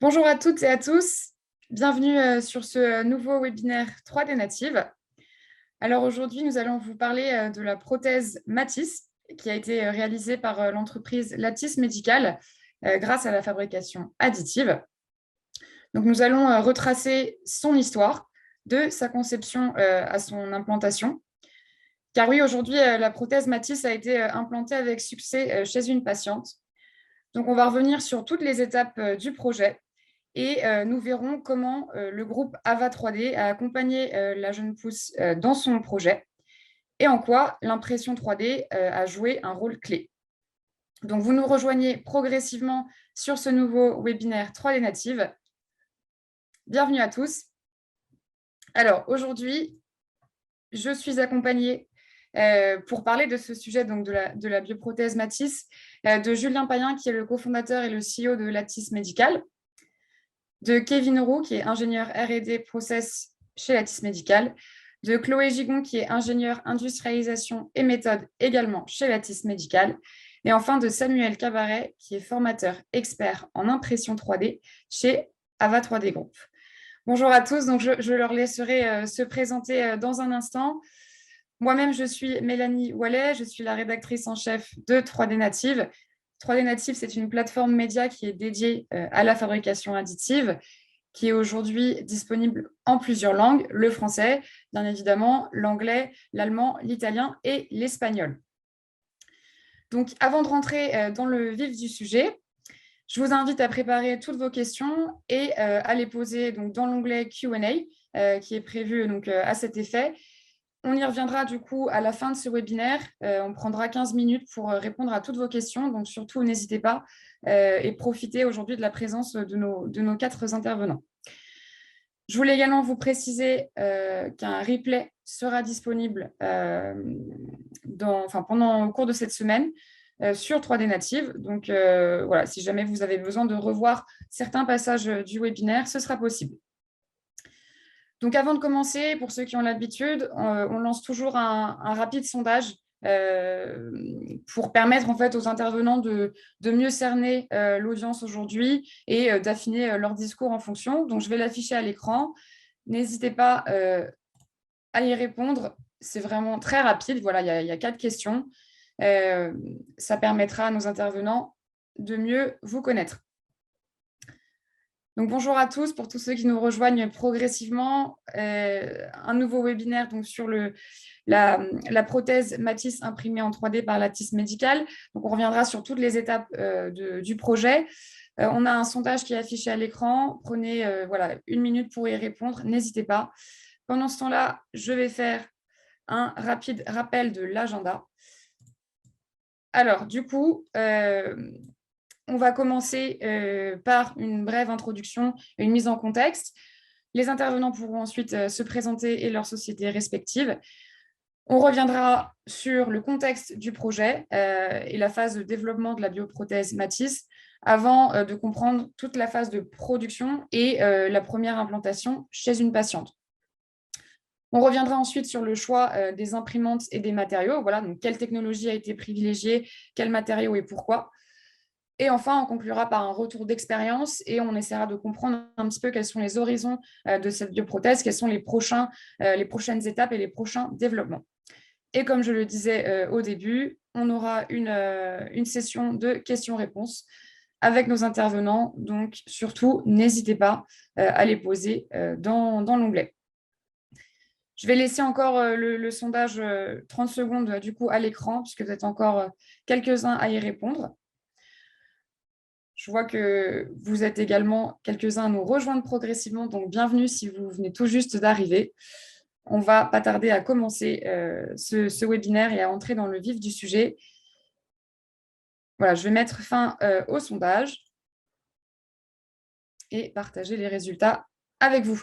Bonjour à toutes et à tous, bienvenue sur ce nouveau webinaire 3D Native. Alors aujourd'hui, nous allons vous parler de la prothèse Matisse qui a été réalisée par l'entreprise Lattice Médical grâce à la fabrication additive. Donc nous allons retracer son histoire de sa conception à son implantation. Car oui, aujourd'hui, la prothèse Matisse a été implantée avec succès chez une patiente. Donc on va revenir sur toutes les étapes du projet. Et nous verrons comment le groupe AVA 3D a accompagné la jeune pousse dans son projet et en quoi l'impression 3D a joué un rôle clé. Donc, vous nous rejoignez progressivement sur ce nouveau webinaire 3D Native. Bienvenue à tous. Alors, aujourd'hui, je suis accompagnée pour parler de ce sujet donc de la bioprothèse Matisse de Julien Payen, qui est le cofondateur et le CEO de Lattice Médical, de Kevin Roux, qui est ingénieur R&D Process chez Lattice Médical, de Chloé Gigon, qui est ingénieure industrialisation et méthode également chez Lattice Médical, et enfin de Samuel Cabaret, qui est formateur expert en impression 3D chez Ava 3D Group. Bonjour à tous, donc je leur laisserai se présenter dans un instant. Moi-même, je suis Mélanie Wallet, je suis la rédactrice en chef de 3D Native. 3D Native, c'est une plateforme média qui est dédiée à la fabrication additive, qui est aujourd'hui disponible en plusieurs langues, le français, bien évidemment, l'anglais, l'allemand, l'italien et l'espagnol. Donc, avant de rentrer dans le vif du sujet, je vous invite à préparer toutes vos questions et à les poser donc, dans l'onglet Q&A qui est prévu donc, à cet effet. On y reviendra du coup à la fin de ce webinaire. On prendra 15 minutes pour répondre à toutes vos questions. Donc surtout, n'hésitez pas et profitez aujourd'hui de la présence de nos 4 intervenants. Je voulais également vous préciser qu'un replay sera disponible pendant au cours de cette semaine sur 3D Native. Donc voilà, si jamais vous avez besoin de revoir certains passages du webinaire, ce sera possible. Donc, avant de commencer, pour ceux qui ont l'habitude, on lance toujours un rapide sondage pour permettre en fait aux intervenants de mieux cerner l'audience aujourd'hui et d'affiner leur discours en fonction. Donc, je vais l'afficher à l'écran. N'hésitez pas à y répondre. C'est vraiment très rapide. Voilà, il y a 4 questions. Ça permettra à nos intervenants de mieux vous connaître. Donc, bonjour à tous, pour tous ceux qui nous rejoignent progressivement, un nouveau webinaire donc, sur la prothèse Matisse imprimée en 3D par Lattice Médical. Donc, on reviendra sur toutes les étapes du projet. On a un sondage qui est affiché à l'écran. Prenez voilà, 1 minute pour y répondre, n'hésitez pas. Pendant ce temps-là, je vais faire un rapide rappel de l'agenda. Alors, du coup, on va commencer par une brève introduction et une mise en contexte. Les intervenants pourront ensuite se présenter et leurs sociétés respectives. On reviendra sur le contexte du projet et la phase de développement de la bioprothèse Matisse avant de comprendre toute la phase de production et la première implantation chez une patiente. On reviendra ensuite sur le choix des imprimantes et des matériaux. Voilà, donc quelle technologie a été privilégiée, quels matériaux et pourquoi. Et enfin, on conclura par un retour d'expérience et on essaiera de comprendre un petit peu quels sont les horizons de cette bioprothèse, quelles sont les prochaines étapes et les prochains développements. Et comme je le disais au début, on aura une session de questions-réponses avec nos intervenants. Donc, surtout, n'hésitez pas à les poser dans l'onglet. Je vais laisser encore le sondage 30 secondes du coup à l'écran, puisque vous êtes encore quelques-uns à y répondre. Je vois que vous êtes également quelques-uns à nous rejoindre progressivement, donc bienvenue si vous venez tout juste d'arriver. On va pas tarder à commencer ce webinaire et à entrer dans le vif du sujet. Voilà, je vais mettre fin au sondage et partager les résultats avec vous.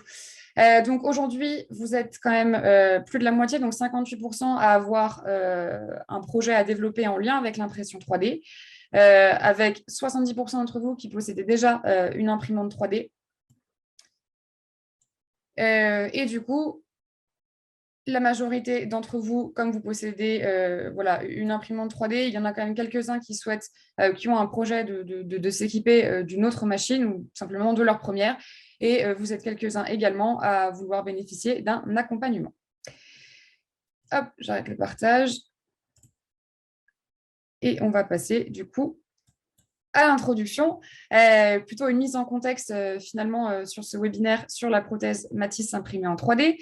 Donc aujourd'hui, vous êtes quand même plus de la moitié, donc 58% à avoir un projet à développer en lien avec l'impression 3D. Avec 70% d'entre vous qui possédaient déjà une imprimante 3D. Et du coup, la majorité d'entre vous, comme vous possédez voilà, une imprimante 3D, il y en a quand même quelques-uns qui souhaitent, qui ont un projet de s'équiper d'une autre machine ou simplement de leur première. Et vous êtes quelques-uns également à vouloir bénéficier d'un accompagnement. Hop, j'arrête le partage. Et on va passer du coup à l'introduction, plutôt une mise en contexte finalement sur ce webinaire sur la prothèse Matisse imprimée en 3D.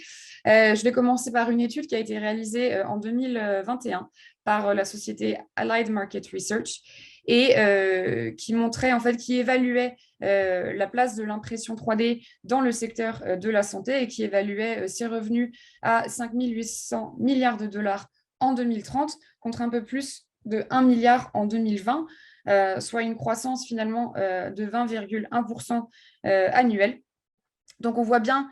Je vais commencer par une étude qui a été réalisée en 2021 par la société Allied Market Research et qui montrait, en fait, qui évaluait la place de l'impression 3D dans le secteur de la santé et qui évaluait ses revenus à 5 800 milliards de dollars en 2030 contre un peu plus de 1 milliard en 2020. Soit une croissance finalement de 20,1% annuelle. Donc on voit bien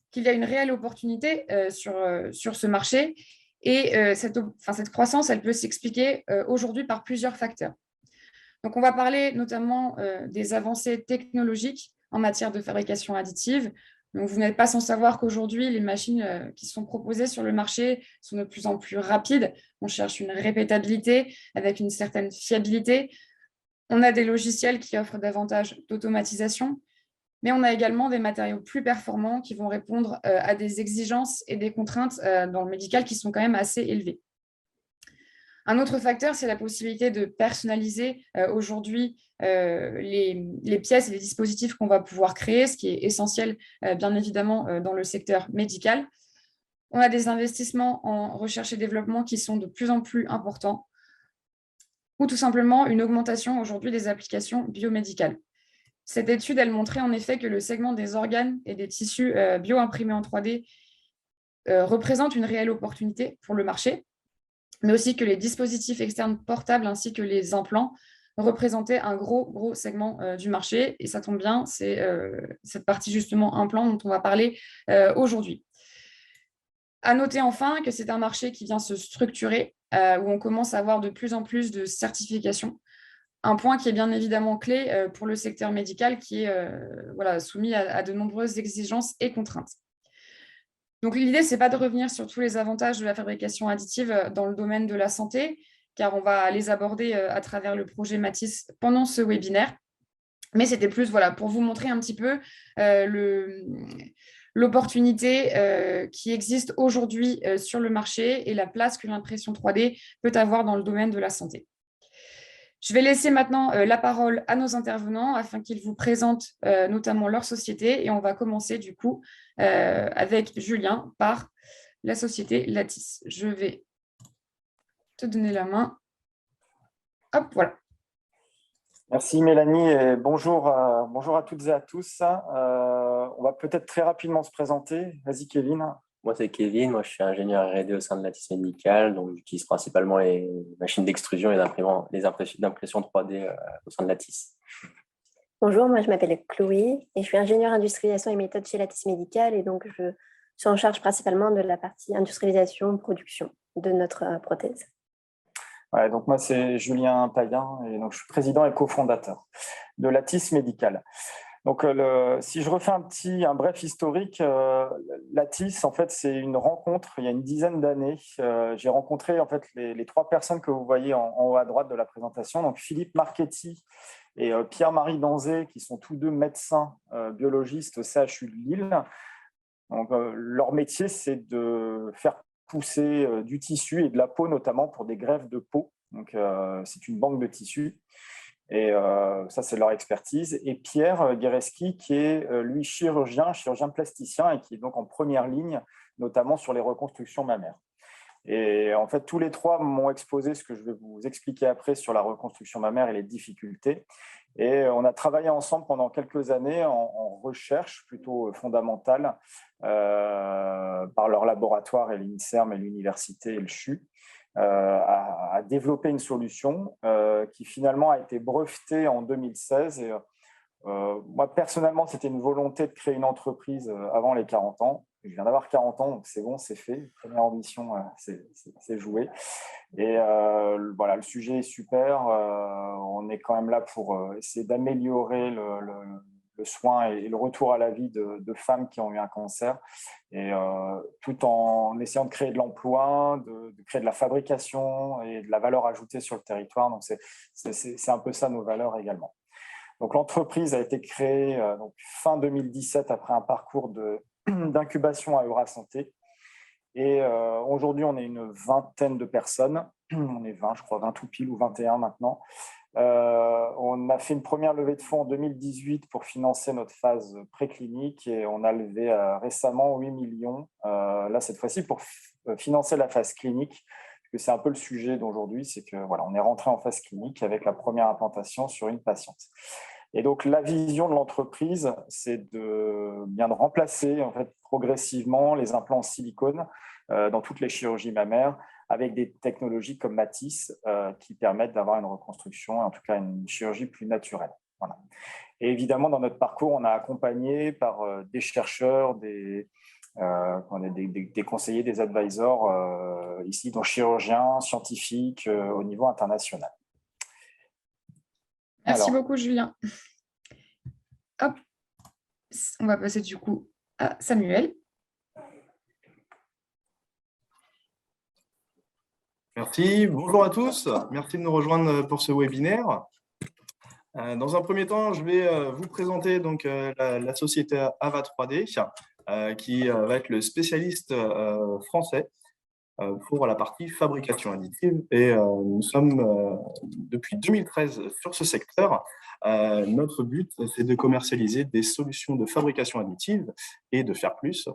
qu'il y a une réelle opportunité sur ce marché et cette croissance, elle peut s'expliquer aujourd'hui par plusieurs facteurs. Donc on va parler notamment des avancées technologiques en matière de fabrication additive. Donc, vous n'êtes pas sans savoir qu'aujourd'hui, les machines qui sont proposées sur le marché sont de plus en plus rapides. On cherche une répétabilité avec une certaine fiabilité. On a des logiciels qui offrent davantage d'automatisation, mais on a également des matériaux plus performants qui vont répondre à des exigences et des contraintes dans le médical qui sont quand même assez élevées. Un autre facteur, c'est la possibilité de personnaliser aujourd'hui les pièces et les dispositifs qu'on va pouvoir créer, ce qui est essentiel, bien évidemment, dans le secteur médical. On a des investissements en recherche et développement qui sont de plus en plus importants, ou tout simplement une augmentation aujourd'hui des applications biomédicales. Cette étude, elle montrait en effet que le segment des organes et des tissus bio-imprimés en 3D représente une réelle opportunité pour le marché, mais aussi que les dispositifs externes portables ainsi que les implants représentaient un gros segment du marché. Et ça tombe bien, c'est cette partie justement implant dont on va parler aujourd'hui. À noter enfin que c'est un marché qui vient se structurer, où on commence à avoir de plus en plus de certifications. Un point qui est bien évidemment clé pour le secteur médical qui est voilà, soumis à de nombreuses exigences et contraintes. Donc l'idée, ce n'est pas de revenir sur tous les avantages de la fabrication additive dans le domaine de la santé, car on va les aborder à travers le projet Matisse pendant ce webinaire. Mais c'était plus voilà, pour vous montrer un petit peu l'opportunité qui existe aujourd'hui sur le marché et la place que l'impression 3D peut avoir dans le domaine de la santé. Je vais laisser maintenant la parole à nos intervenants afin qu'ils vous présentent notamment leur société et on va commencer du coup avec Julien par la société Lattice. Je vais te donner la main. Hop, voilà. Merci Mélanie et bonjour à toutes et à tous. On va peut-être très rapidement se présenter. Vas-y Kevin. Moi, c'est Kevin. Moi, je suis ingénieur R&D au sein de Lattice Médical. Donc, j'utilise principalement les machines d'extrusion et d'impression 3D au sein de Lattice. Bonjour, moi je m'appelle Chloé et je suis ingénieure industrialisation et méthode chez Lattice Médical et donc je suis en charge principalement de la partie industrialisation, production de notre prothèse. Ouais, donc moi c'est Julien Payen et donc je suis président et cofondateur de Lattice Médical. Donc si je refais un bref historique, Lattice en fait c'est une rencontre il y a une dizaine d'années. J'ai rencontré en fait les trois personnes que vous voyez en haut à droite de la présentation, donc Philippe Marchetti et Pierre-Marie Danzé, qui sont tous deux médecins biologistes au CHU de Lille. Donc, leur métier, c'est de faire pousser du tissu et de la peau, notamment pour des greffes de peau. Donc, c'est une banque de tissus. Et ça, c'est leur expertise. Et Pierre Guéreski, qui est, lui, chirurgien plasticien et qui est donc en première ligne, notamment sur les reconstructions mammaires. Et en fait, tous les trois m'ont exposé ce que je vais vous expliquer après sur la reconstruction mammaire et les difficultés. Et on a travaillé ensemble pendant quelques années en recherche plutôt fondamentale par leur laboratoire et l'INSERM et l'université et le CHU à développer une solution qui finalement a été brevetée en 2016. Et, moi, personnellement, c'était une volonté de créer une entreprise avant les 40 ans. Je viens d'avoir 40 ans, donc c'est bon, c'est fait. Première ambition, c'est joué. Et voilà, le sujet est super. On est quand même là pour essayer d'améliorer le soin et le retour à la vie de femmes qui ont eu un cancer, et tout en essayant de créer de l'emploi, de créer de la fabrication et de la valeur ajoutée sur le territoire. Donc, c'est un peu ça nos valeurs également. Donc, l'entreprise a été créée donc, fin 2017 après un parcours d'incubation à Eurasanté. Et aujourd'hui, on est une vingtaine de personnes. On est 20, je crois, 20 tout pile ou 21 maintenant. On a fait une première levée de fonds en 2018 pour financer notre phase préclinique et on a levé récemment 8 millions, là cette fois-ci pour financer la phase clinique, parce que c'est un peu le sujet d'aujourd'hui, c'est que voilà, on est rentré en phase clinique avec la première implantation sur une patiente. Et donc la vision de l'entreprise, c'est de remplacer en fait progressivement les implants en silicone dans toutes les chirurgies mammaires, avec des technologies comme Matisse qui permettent d'avoir une reconstruction, en tout cas une chirurgie plus naturelle. Voilà. Et évidemment, dans notre parcours, on a accompagné par des chercheurs, des conseillers, des advisors ici, dont chirurgiens, scientifiques au niveau international. Merci beaucoup, Julien. Hop. On va passer du coup à Samuel. Merci, bonjour à tous, merci de nous rejoindre pour ce webinaire. Dans un premier temps, je vais vous présenter donc, la société AVA 3D qui va être le spécialiste français pour la partie fabrication additive. Et nous sommes depuis 2013 sur ce secteur. Notre but, c'est de commercialiser des solutions de fabrication additive et de faire plus.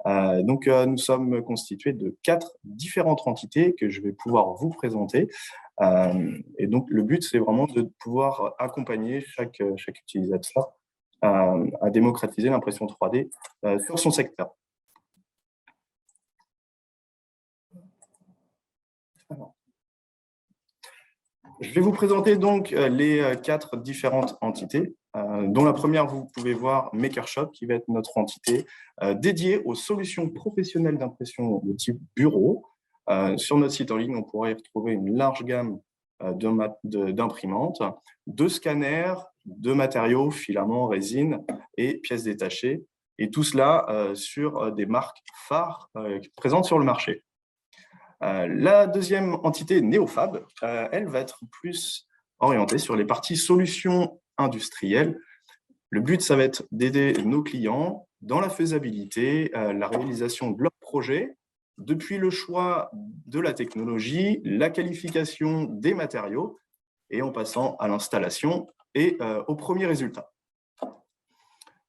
Donc, nous sommes constitués de 4 différentes entités que je vais pouvoir vous présenter. Et donc, le but, c'est vraiment de pouvoir accompagner chaque utilisateur à démocratiser l'impression 3D sur son secteur. Je vais vous présenter donc les 4 différentes entités, dont la première, vous pouvez voir MakerShop, qui va être notre entité dédiée aux solutions professionnelles d'impression de type bureau. Sur notre site en ligne, on pourra y retrouver une large gamme d'imprimantes, de scanners, de matériaux, filaments, résines et pièces détachées, et tout cela sur des marques phares présentes sur le marché. La deuxième entité, Neofab, elle va être plus orientée sur les parties solutions industrielles. Le but, ça va être d'aider nos clients dans la faisabilité, la réalisation de leurs projets, depuis le choix de la technologie, la qualification des matériaux, et en passant à l'installation et aux premiers résultats.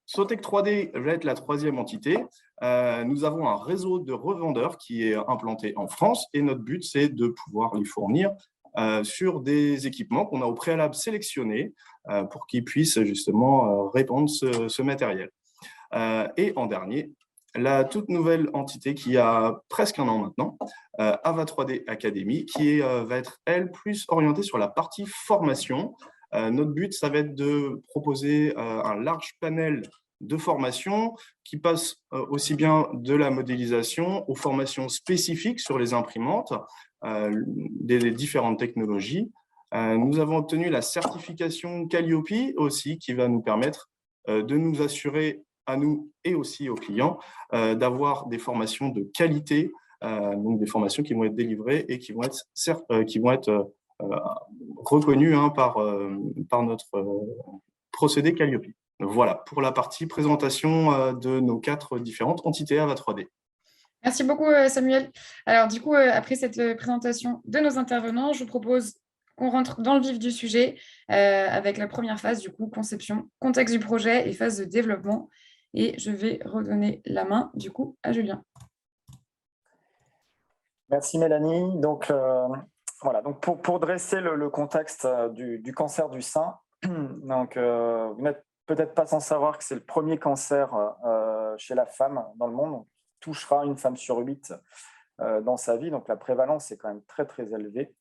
Sotec 3D va être la troisième entité. Nous avons un réseau de revendeurs qui est implanté en France et notre but, c'est de pouvoir les fournir sur des équipements qu'on a au préalable sélectionnés pour qu'ils puissent justement répandre ce matériel. Et en dernier, la toute nouvelle entité qui a presque un an maintenant, AVA 3D Academy, qui va être, elle, plus orientée sur la partie formation. Notre but, ça va être de proposer un large panel de formations qui passe aussi bien de la modélisation aux formations spécifiques sur les imprimantes, des différentes technologies. Nous avons obtenu la certification Calliope aussi, qui va nous permettre de nous assurer à nous et aussi aux clients d'avoir des formations de qualité, donc des formations qui vont être délivrées et qui vont être reconnu par notre procédé Calliope. Voilà pour la partie présentation de nos 4 différentes entités AVA 3D. Merci beaucoup, Samuel. Alors, du coup, après cette présentation de nos intervenants, je vous propose qu'on rentre dans le vif du sujet avec la première phase, du coup, conception, contexte du projet et phase de développement. Et je vais redonner la main, du coup, à Julien. Merci, Mélanie. Donc, voilà, donc pour dresser le contexte du cancer du sein, donc, vous n'êtes peut-être pas sans savoir que c'est le premier cancer chez la femme dans le monde. Donc, il touchera une femme sur 8 dans sa vie, donc la prévalence est quand même très, très élevée.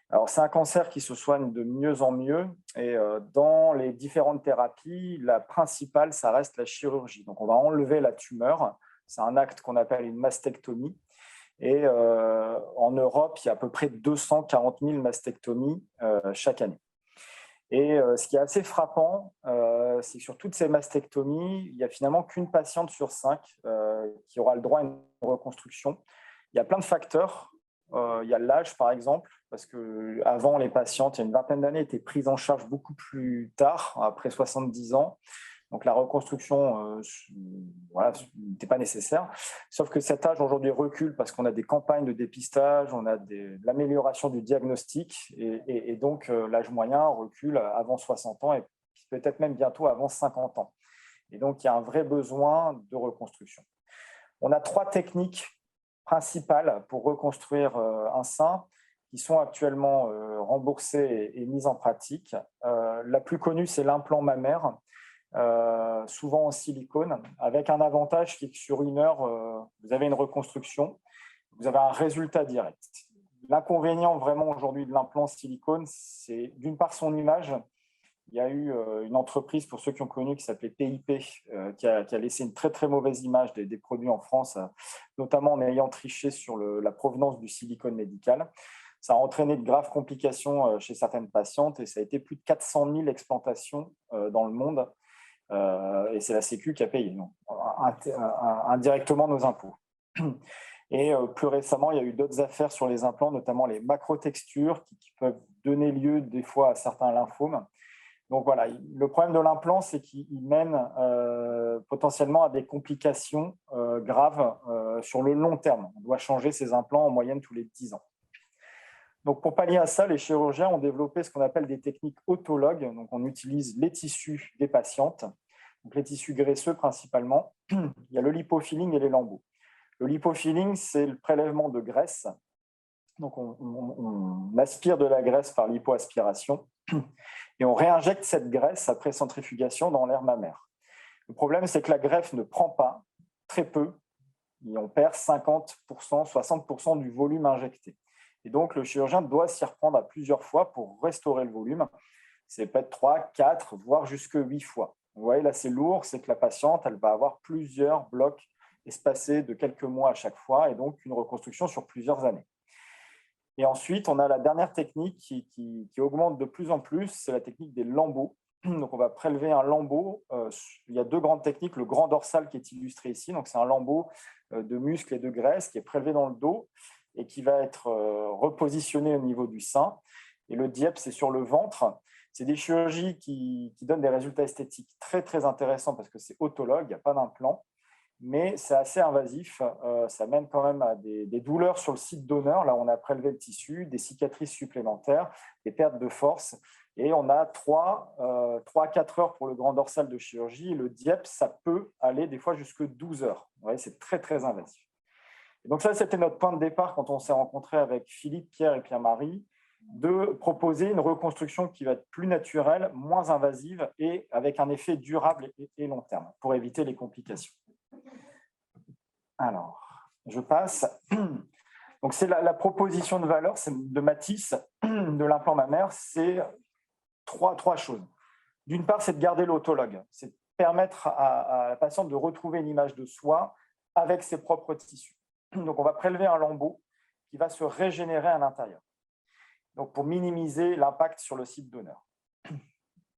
Alors, c'est un cancer qui se soigne de mieux en mieux et dans les différentes thérapies, la principale, ça reste la chirurgie. Donc, on va enlever la tumeur. C'est un acte qu'on appelle une mastectomie. Et en Europe, il y a à peu près 240 000 mastectomies chaque année. Et ce qui est assez frappant, c'est que sur toutes ces mastectomies, il n'y a finalement qu'une patiente sur 5 qui aura le droit à une reconstruction. Il y a plein de facteurs. Il y a l'âge, par exemple, parce qu'avant, les patientes, il y a une vingtaine d'années, étaient prises en charge beaucoup plus tard, après 70 ans. Donc la reconstruction n'était pas nécessaire. Sauf que cet âge aujourd'hui recule parce qu'on a des campagnes de dépistage, on a de l'amélioration du diagnostic et donc l'âge moyen recule avant 60 ans et peut-être même bientôt avant 50 ans. Et donc il y a un vrai besoin de reconstruction. On a 3 techniques principales pour reconstruire un sein qui sont actuellement remboursées et mises en pratique. La plus connue, c'est l'implant mammaire. Souvent en silicone, avec un avantage qui est que sur 1 heure, vous avez une reconstruction, vous avez un résultat direct. L'inconvénient vraiment aujourd'hui de l'implant silicone, c'est d'une part son image. Il y a eu une entreprise, pour ceux qui ont connu, qui s'appelait PIP, qui a laissé une très très mauvaise image des produits en France, notamment en ayant triché sur la provenance du silicone médical. Ça a entraîné de graves complications chez certaines patientes et ça a été plus de 400 000 explantations dans le monde. Et c'est la Sécu qui a payé, indirectement nos impôts. Et plus récemment, il y a eu d'autres affaires sur les implants, notamment les macrotextures qui peuvent donner lieu des fois à certains lymphomes. Donc voilà, le problème de l'implant, c'est qu'il mène potentiellement à des complications graves sur le long terme. On doit changer ces implants en moyenne tous les 10 ans. Donc, pour pallier à ça, les chirurgiens ont développé ce qu'on appelle des techniques autologues. Donc, on utilise les tissus des patientes, donc les tissus graisseux principalement. Il y a le lipofilling et les lambeaux. Le lipofilling, c'est le prélèvement de graisse. Donc, on aspire de la graisse par lipoaspiration et on réinjecte cette graisse après centrifugation dans l'air mammaire. Le problème, c'est que la greffe ne prend pas, très peu, et on perd 50%, 60% du volume injecté. Et donc, le chirurgien doit s'y reprendre à plusieurs fois pour restaurer le volume. C'est peut-être 3, 4, voire jusque 8 fois. Vous voyez, là, c'est lourd, c'est que la patiente, elle va avoir plusieurs blocs espacés de quelques mois à chaque fois, et donc une reconstruction sur plusieurs années. Et ensuite, on a la dernière technique qui augmente de plus en plus, c'est la technique des lambeaux. Donc, on va prélever un lambeau. Il y a 2 grandes techniques. Le grand dorsal qui est illustré ici, donc c'est un lambeau de muscles et de graisse qui est prélevé dans le dos et qui va être repositionné au niveau du sein. Et le DIEP, c'est sur le ventre. C'est des chirurgies qui donnent des résultats esthétiques très, très intéressants parce que c'est autologue, il n'y a pas d'implant, mais c'est assez invasif. Ça mène quand même à des douleurs sur le site donneur. Là, on a prélevé le tissu, des cicatrices supplémentaires, des pertes de force. Et on a 3 à 4 heures pour le grand dorsal de chirurgie. Et le DIEP, ça peut aller des fois jusque 12 heures. Vous voyez, c'est très, très invasif. Et donc ça, c'était notre point de départ quand on s'est rencontrés avec Philippe, Pierre et Pierre-Marie, de proposer une reconstruction qui va être plus naturelle, moins invasive et avec un effet durable et long terme pour éviter les complications. Alors, je passe. Donc, c'est la proposition de valeur de Matisse de l'implant mammaire, c'est trois choses. D'une part, c'est de garder l'autologue, c'est de permettre à la patiente de retrouver une image de soi avec ses propres tissus. Donc, on va prélever un lambeau qui va se régénérer à l'intérieur, donc pour minimiser l'impact sur le site donneur.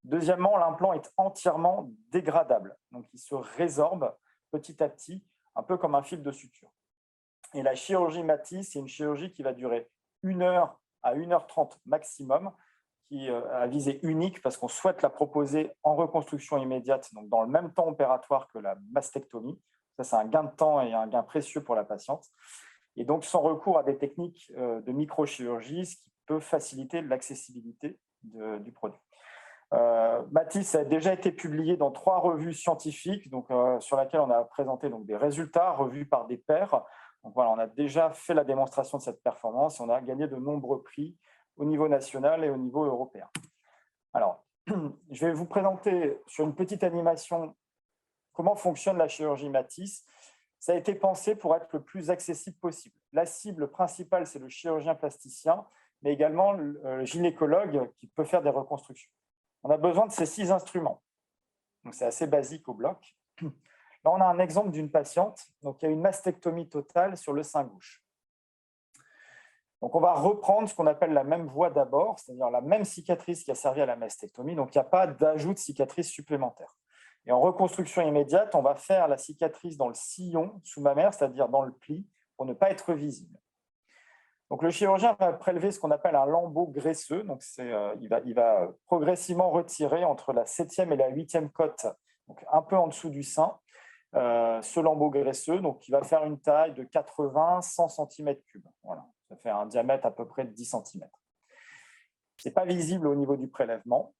Deuxièmement, l'implant est entièrement dégradable, donc il se résorbe petit à petit, un peu comme un fil de suture. Et la chirurgie Matisse, c'est une chirurgie qui va durer 1 heure à 1h30 maximum, qui a visée unique parce qu'on souhaite la proposer en reconstruction immédiate, donc dans le même temps opératoire que la mastectomie. Ça, c'est un gain de temps et un gain précieux pour la patiente. Et donc, sans recours à des techniques de microchirurgie, ce qui peut faciliter l'accessibilité du produit. Matisse a déjà été publié dans 3 revues scientifiques, donc, sur lesquelles on a présenté donc, des résultats revus par des pairs. Donc, voilà, on a déjà fait la démonstration de cette performance et on a gagné de nombreux prix au niveau national et au niveau européen. Alors, je vais vous présenter sur une petite animation comment fonctionne la chirurgie Matisse. Ça a été pensé pour être le plus accessible possible. La cible principale, c'est le chirurgien plasticien, mais également le gynécologue qui peut faire des reconstructions. On a besoin de ces 6 instruments. Donc, c'est assez basique au bloc. Là, on a un exemple d'une patiente donc, qui a une mastectomie totale sur le sein gauche. Donc, on va reprendre ce qu'on appelle la même voie d'abord, c'est-à-dire la même cicatrice qui a servi à la mastectomie. Donc, il n'y a pas d'ajout de cicatrice supplémentaire. Et en reconstruction immédiate, on va faire la cicatrice dans le sillon sous-mammaire, c'est-à-dire dans le pli, pour ne pas être visible. Donc, le chirurgien va prélever ce qu'on appelle un lambeau graisseux. Donc, il va progressivement retirer entre la 7e et la 8e côte, donc un peu en dessous du sein, ce lambeau graisseux, donc qui va faire une taille de 80-100 cm3. Voilà. Ça fait un diamètre à peu près de 10 cm. Ce n'est pas visible au niveau du prélèvement.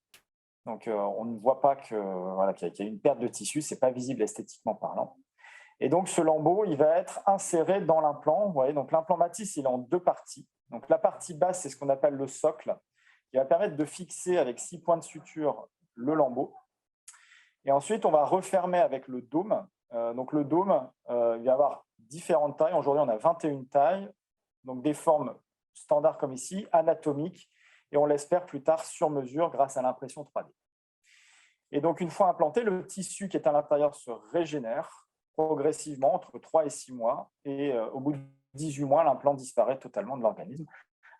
Donc, on ne voit pas qu'il y a une perte de tissu. Ce n'est pas visible esthétiquement parlant. Et donc, ce lambeau, il va être inséré dans l'implant. Vous voyez, donc l'implant Matisse, il est en 2 parties. Donc, la partie basse, c'est ce qu'on appelle le socle, qui va permettre de fixer avec 6 points de suture le lambeau. Et ensuite, on va refermer avec le dôme. Donc, le dôme, il va y avoir différentes tailles. Aujourd'hui, on a 21 tailles. Donc, des formes standards comme ici, anatomiques, et on l'espère plus tard sur mesure grâce à l'impression 3D. Et donc, une fois implanté, le tissu qui est à l'intérieur se régénère progressivement entre 3 et 6 mois, et au bout de 18 mois, l'implant disparaît totalement de l'organisme.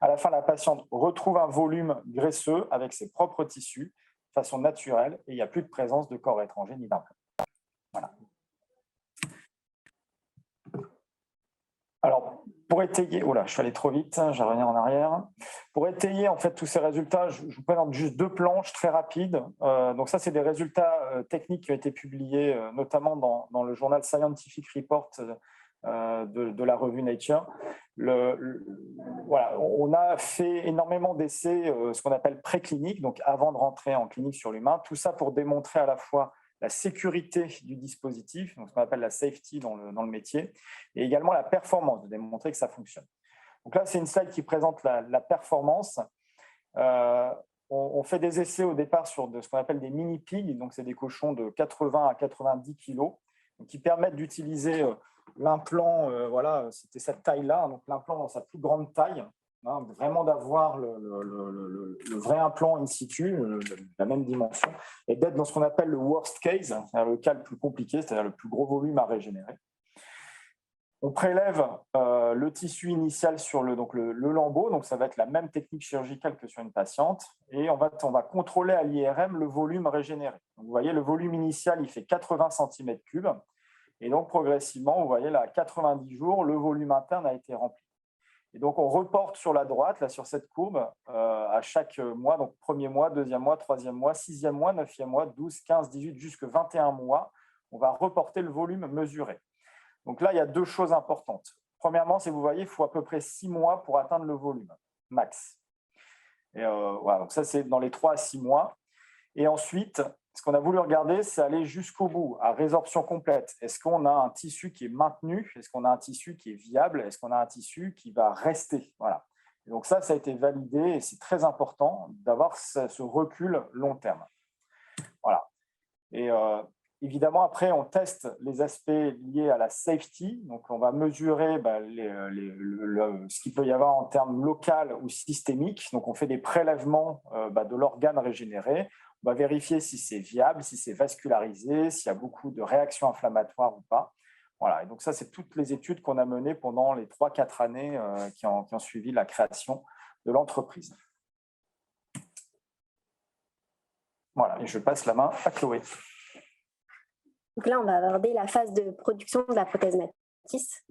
À la fin, la patiente retrouve un volume graisseux avec ses propres tissus de façon naturelle, et il n'y a plus de présence de corps étranger ni d'implant. Voilà. Alors, pour étayer, je suis allé trop vite, je vais revenir en arrière. Pour étayer en fait tous ces résultats, je vous présente juste 2 planches très rapides. Donc ça, c'est des résultats techniques qui ont été publiés notamment dans le journal Scientific Report de la revue Nature. On a fait énormément d'essais, ce qu'on appelle précliniques, donc avant de rentrer en clinique sur l'humain. Tout ça pour démontrer à la fois la sécurité du dispositif, donc ce qu'on appelle la safety dans le métier, et également la performance, de démontrer que ça fonctionne. Donc là, c'est une slide qui présente la performance. On fait des essais au départ sur ce qu'on appelle des mini-pigs, donc c'est des cochons de 80 à 90 kg, qui permettent d'utiliser l'implant, c'était cette taille-là, donc l'implant dans sa plus grande taille, vraiment d'avoir le vrai implant in situ, la même dimension, et d'être dans ce qu'on appelle le worst case, c'est-à-dire le cas le plus compliqué, c'est-à-dire le plus gros volume à régénérer. On prélève le tissu initial sur le lambeau, donc ça va être la même technique chirurgicale que sur une patiente, et on va contrôler à l'IRM le volume régénéré. Donc, vous voyez, le volume initial, il fait 80 cm3, et donc progressivement, vous voyez là, à 90 jours, le volume interne a été rempli. Et donc, on reporte sur la droite, là, sur cette courbe, à chaque mois, donc premier mois, deuxième mois, troisième mois, sixième mois, neuvième mois, 12, 15, 18, jusqu'à 21 mois, on va reporter le volume mesuré. Donc là, il y a 2 choses importantes. Premièrement, c'est vous voyez, il faut à peu près 6 mois pour atteindre le volume max. Et donc ça, c'est dans les 3 à 6 mois. Et ensuite, ce qu'on a voulu regarder, c'est aller jusqu'au bout, à résorption complète. Est-ce qu'on a un tissu qui est maintenu? Est-ce qu'on a un tissu qui est viable? Est-ce qu'on a un tissu qui va rester? Voilà. Et donc ça a été validé et c'est très important d'avoir ce recul long terme. Voilà. Et évidemment, après, on teste les aspects liés à la safety. Donc, on va mesurer ce qu'il peut y avoir en termes local ou systémiques. Donc, on fait des prélèvements de l'organe régénéré. On va vérifier si c'est viable, si c'est vascularisé, s'il y a beaucoup de réactions inflammatoires ou pas. Voilà. Et donc, ça, c'est toutes les études qu'on a menées pendant les 3-4 années qui ont suivi la création de l'entreprise. Voilà. Et je passe la main à Chloé. Donc là, on va aborder la phase de production de la prothèse Matisse.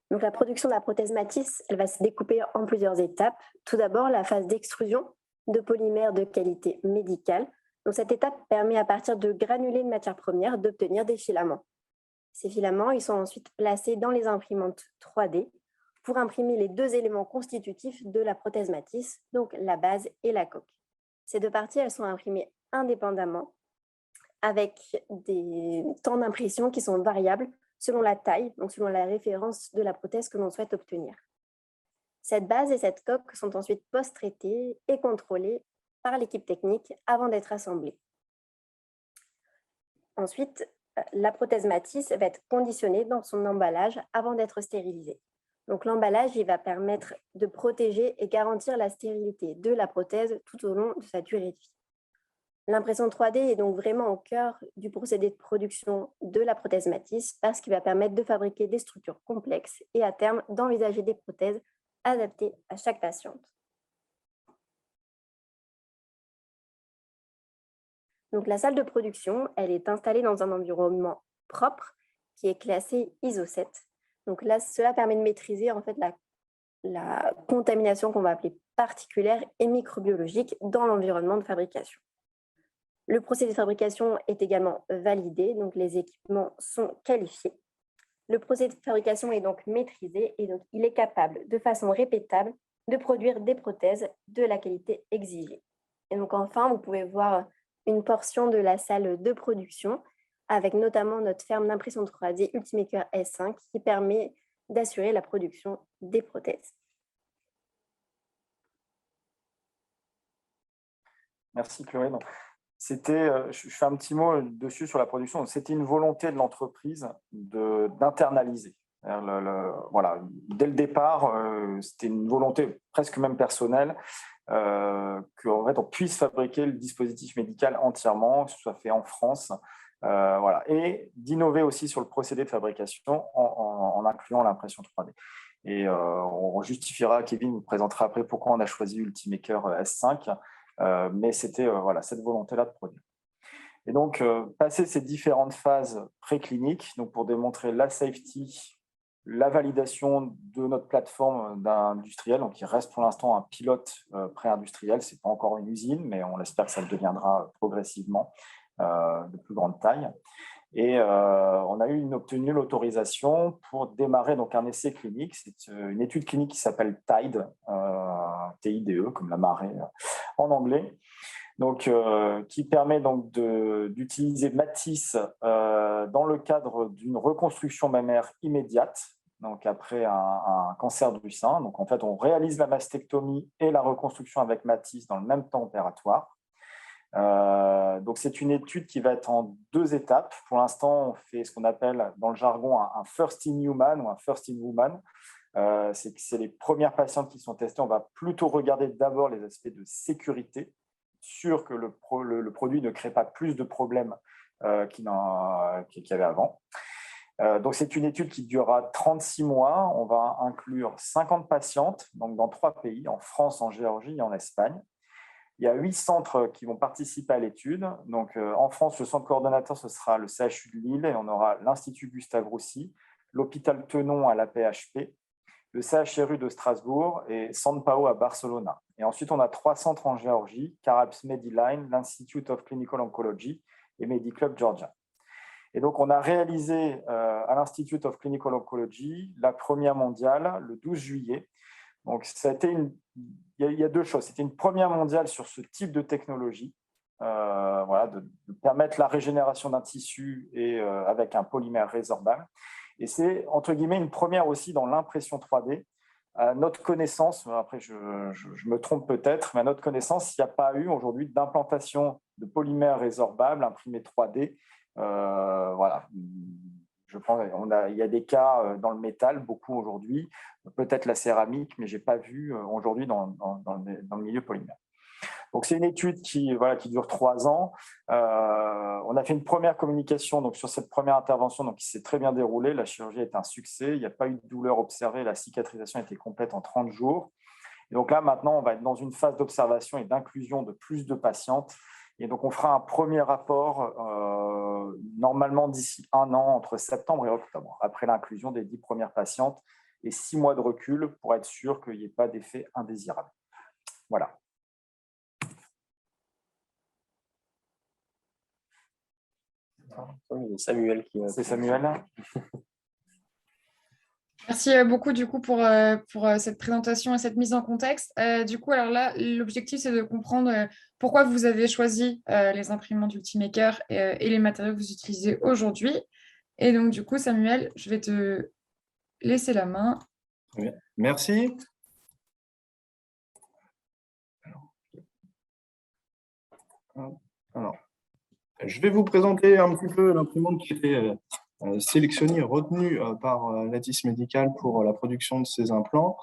Donc la production de la prothèse Matisse, elle va se découper en plusieurs étapes. Tout d'abord, la phase d'extrusion de polymères de qualité médicale. Donc cette étape permet à partir de granulés de matières premières d'obtenir des filaments. Ces filaments, ils sont ensuite placés dans les imprimantes 3D pour imprimer les 2 éléments constitutifs de la prothèse Matisse, donc la base et la coque. Ces 2 parties, elles sont imprimées indépendamment avec des temps d'impression qui sont variables selon la taille, donc selon la référence de la prothèse que l'on souhaite obtenir. Cette base et cette coque sont ensuite post-traitées et contrôlées par l'équipe technique avant d'être assemblées. Ensuite, la prothèse Matisse va être conditionnée dans son emballage avant d'être stérilisée. Donc l'emballage, il va permettre de protéger et garantir la stérilité de la prothèse tout au long de sa durée de vie. L'impression 3D est donc vraiment au cœur du procédé de production de la prothèse Matisse parce qu'il va permettre de fabriquer des structures complexes et à terme d'envisager des prothèses adaptées à chaque patiente. Donc, la salle de production, elle est installée dans un environnement propre qui est classé ISO 7. Donc là, cela permet de maîtriser en fait la contamination qu'on va appeler particulière et microbiologique dans l'environnement de fabrication. Le procédé de fabrication est également validé, donc les équipements sont qualifiés. Le procédé de fabrication est donc maîtrisé et donc il est capable de façon répétable de produire des prothèses de la qualité exigée. Et donc enfin, vous pouvez voir une portion de la salle de production avec notamment notre ferme d'impression 3D Ultimaker S5 qui permet d'assurer la production des prothèses. Merci Chloé. Je fais un petit mot dessus sur la production. C'était une volonté de l'entreprise d'internaliser. Voilà, dès le départ, c'était une volonté presque même personnelle qu'en fait, on puisse fabriquer le dispositif médical entièrement, que ce soit fait en France, voilà, et d'innover aussi sur le procédé de fabrication en incluant l'impression 3D. Et on justifiera, Kevin nous présentera après pourquoi on a choisi Ultimaker S5. Mais c'était voilà, cette volonté-là de produire. Et donc, passer ces différentes phases précliniques, donc pour démontrer la safety, la validation de notre plateforme d'industriel, donc il reste pour l'instant un pilote pré-industriel, ce n'est pas encore une usine, mais on espère que ça le deviendra progressivement de plus grande taille. Et on a obtenu l'autorisation pour démarrer donc un essai clinique. C'est une étude clinique qui s'appelle TIDE, T-I-D-E, comme la marée en anglais, donc, qui permet donc d'utiliser Matisse dans le cadre d'une reconstruction mammaire immédiate, donc après un cancer du sein. Donc, en fait, on réalise la mastectomie et la reconstruction avec Matisse dans le même temps opératoire. Donc, c'est une étude qui va être en 2 étapes. Pour l'instant, on fait ce qu'on appelle dans le jargon un first in human ou un first in woman. C'est les premières patientes qui sont testées. On va plutôt regarder d'abord les aspects de sécurité, sûr que le produit ne crée pas plus de problèmes qu'il y avait avant. Donc, c'est une étude qui durera 36 mois. On va inclure 50 patientes donc dans 3 pays, en France, en Géorgie et en Espagne. Il y a 8 centres qui vont participer à l'étude. Donc, en France, le centre coordonnateur, ce sera le CHU de Lille et on aura l'Institut Gustave Roussy, l'hôpital Tenon à la PHP, le CHRU de Strasbourg et San Pao à Barcelona. Et ensuite, on a 3 centres en Géorgie, Carabs Mediline, l'Institute of Clinical Oncology et Mediclub Georgia. Et donc, on a réalisé à l'Institute of Clinical Oncology la première mondiale le 12 juillet. Donc, il y a 2 choses. C'était une première mondiale sur ce type de technologie, voilà, de permettre la régénération d'un tissu et avec un polymère résorbable. Et c'est, entre guillemets, une première aussi dans l'impression 3D. À notre connaissance, après je me trompe peut-être, mais à notre connaissance, il n'y a pas eu aujourd'hui d'implantation de polymère résorbable imprimé 3D. Voilà. Je pense il y a des cas dans le métal, beaucoup aujourd'hui, peut-être la céramique, mais je n'ai pas vu aujourd'hui dans le milieu polymère. Donc, c'est une étude qui dure 3 ans. On a fait une première communication donc, sur cette première intervention donc, qui s'est très bien déroulée. La chirurgie est un succès. Il n'y a pas eu de douleur observée. La cicatrisation était complète en 30 jours. Et donc là, maintenant, on va être dans une phase d'observation et d'inclusion de plus de patientes. Et donc, on fera un premier rapport normalement d'ici 1 an, entre septembre et octobre, après l'inclusion des 10 premières patientes et 6 mois de recul pour être sûr qu'il n'y ait pas d'effet indésirable. Voilà. Samuel qui C'est Samuel. Merci beaucoup du coup pour cette présentation et cette mise en contexte. Du coup, alors là, l'objectif, c'est de comprendre pourquoi vous avez choisi les imprimantes Ultimaker et les matériaux que vous utilisez aujourd'hui. Et donc, du coup, Samuel, je vais te laisser la main. Merci. Alors, je vais vous présenter un petit peu l'imprimante qui était sélectionnée, retenue par Lattice Médical pour la production de ces implants.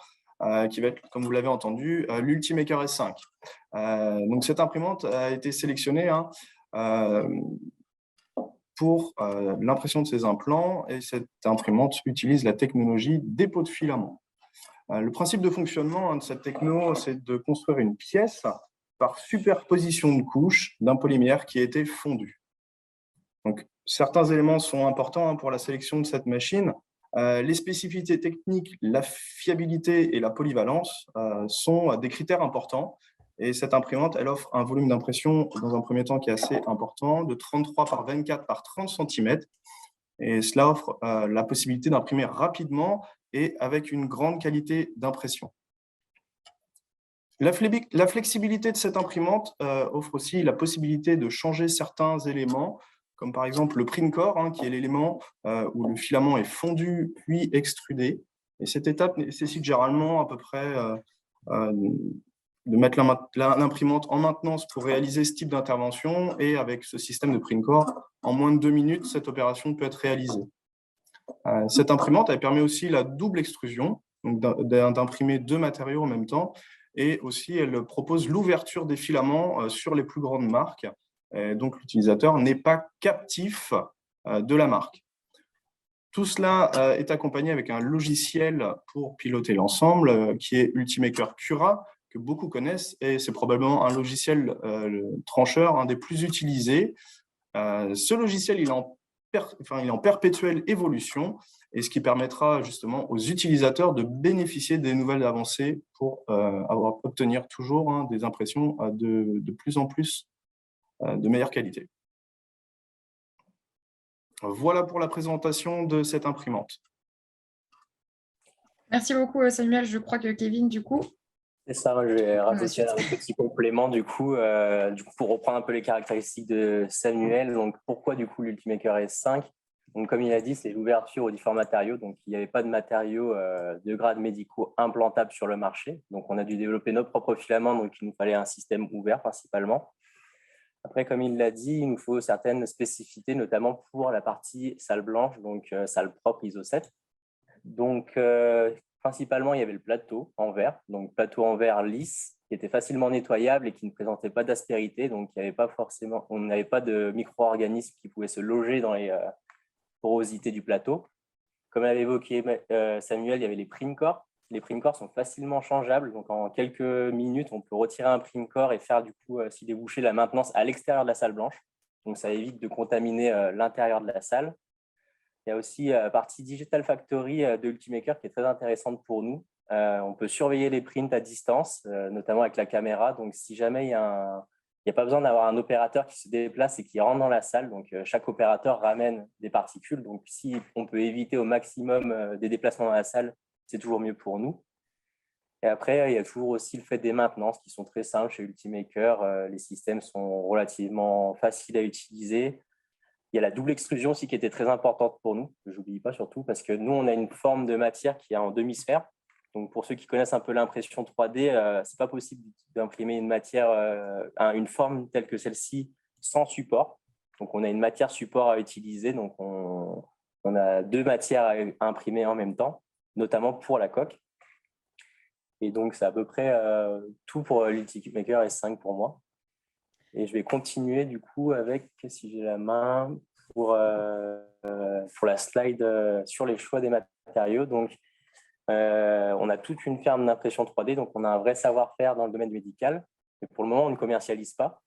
qui va être, comme vous l'avez entendu, l'Ultimaker S5. Donc, cette imprimante a été sélectionnée pour l'impression de ces implants, et cette imprimante utilise la technologie dépôt de filament. Le principe de fonctionnement de cette techno, c'est de construire une pièce par superposition de couches d'un polymère qui a été fondu. Donc, certains éléments sont importants pour la sélection de cette machine. Les spécificités techniques, la fiabilité et la polyvalence sont des critères importants. Et cette imprimante, elle offre un volume d'impression, dans un premier temps, qui est assez important, de 33 par 24 par 30 cm. Et cela offre la possibilité d'imprimer rapidement et avec une grande qualité d'impression. La flexibilité de cette imprimante offre aussi la possibilité de changer certains éléments, comme par exemple le print core, qui est l'élément où le filament est fondu puis extrudé. Et cette étape nécessite généralement à peu près de mettre l'imprimante en maintenance pour réaliser ce type d'intervention. Et avec ce système de print core, en moins de 2 minutes, cette opération peut être réalisée. Cette imprimante, elle permet aussi la double extrusion, donc d'imprimer 2 matériaux en même temps. Et aussi, elle propose l'ouverture des filaments sur les plus grandes marques. Et donc, l'utilisateur n'est pas captif de la marque. Tout cela est accompagné avec un logiciel pour piloter l'ensemble qui est Ultimaker Cura, que beaucoup connaissent. Et c'est probablement un logiciel trancheur, un des plus utilisés. Ce logiciel, il est en perpétuelle évolution, et ce qui permettra justement aux utilisateurs de bénéficier des nouvelles avancées pour obtenir toujours des impressions de plus en plus de meilleure qualité. Voilà pour la présentation de cette imprimante. Merci beaucoup, Samuel. Je crois que Kevin, du coup… C'est ça, je vais rajouter un petit complément du coup, pour reprendre un peu les caractéristiques de Samuel. Donc, pourquoi du coup l'Ultimaker S5 ? Donc, comme il a dit, c'est l'ouverture aux différents matériaux. Donc, il n'y avait pas de matériaux de grades médicaux implantables sur le marché. Donc, on a dû développer nos propres filaments. Donc, il nous fallait un système ouvert principalement. Après, comme il l'a dit, il nous faut certaines spécificités, notamment pour la partie salle blanche, donc salle propre ISO 7. Donc, principalement, il y avait le plateau en verre, donc plateau en verre lisse, qui était facilement nettoyable et qui ne présentait pas d'aspérité. Donc, on n'avait pas de micro-organismes qui pouvaient se loger dans les porosités du plateau. Comme avait évoqué Samuel, il y avait les prime core. Les prime core sont facilement changeables. Donc, en quelques minutes, on peut retirer un prime core et faire du coup, s'il est bouché, la maintenance à l'extérieur de la salle blanche. Donc, ça évite de contaminer l'intérieur de la salle. Il y a aussi la partie Digital Factory de Ultimaker qui est très intéressante pour nous. On peut surveiller les prints à distance, notamment avec la caméra. Donc, si jamais il n'y a pas besoin d'avoir un opérateur qui se déplace et qui rentre dans la salle, donc chaque opérateur ramène des particules. Donc, si on peut éviter au maximum des déplacements dans la salle, c'est toujours mieux pour nous. Et après, il y a toujours aussi le fait des maintenances qui sont très simples chez Ultimaker. Les systèmes sont relativement faciles à utiliser. Il y a la double extrusion aussi qui était très importante pour nous, que je n'oublie pas surtout, parce que nous, on a une forme de matière qui est en demi-sphère. Donc, pour ceux qui connaissent un peu l'impression 3D, ce n'est pas possible d'imprimer une matière, une forme telle que celle-ci sans support. Donc, on a une matière support à utiliser. Donc, on a 2 matières à imprimer en même temps, notamment pour la coque. Et donc, c'est à peu près tout pour l'Ultimaker S5 pour moi. Et je vais continuer du coup avec, si j'ai la main, pour la slide sur les choix des matériaux. Donc, on a toute une ferme d'impression 3D, donc on a un vrai savoir-faire dans le domaine médical. Mais pour le moment, on ne commercialise pas.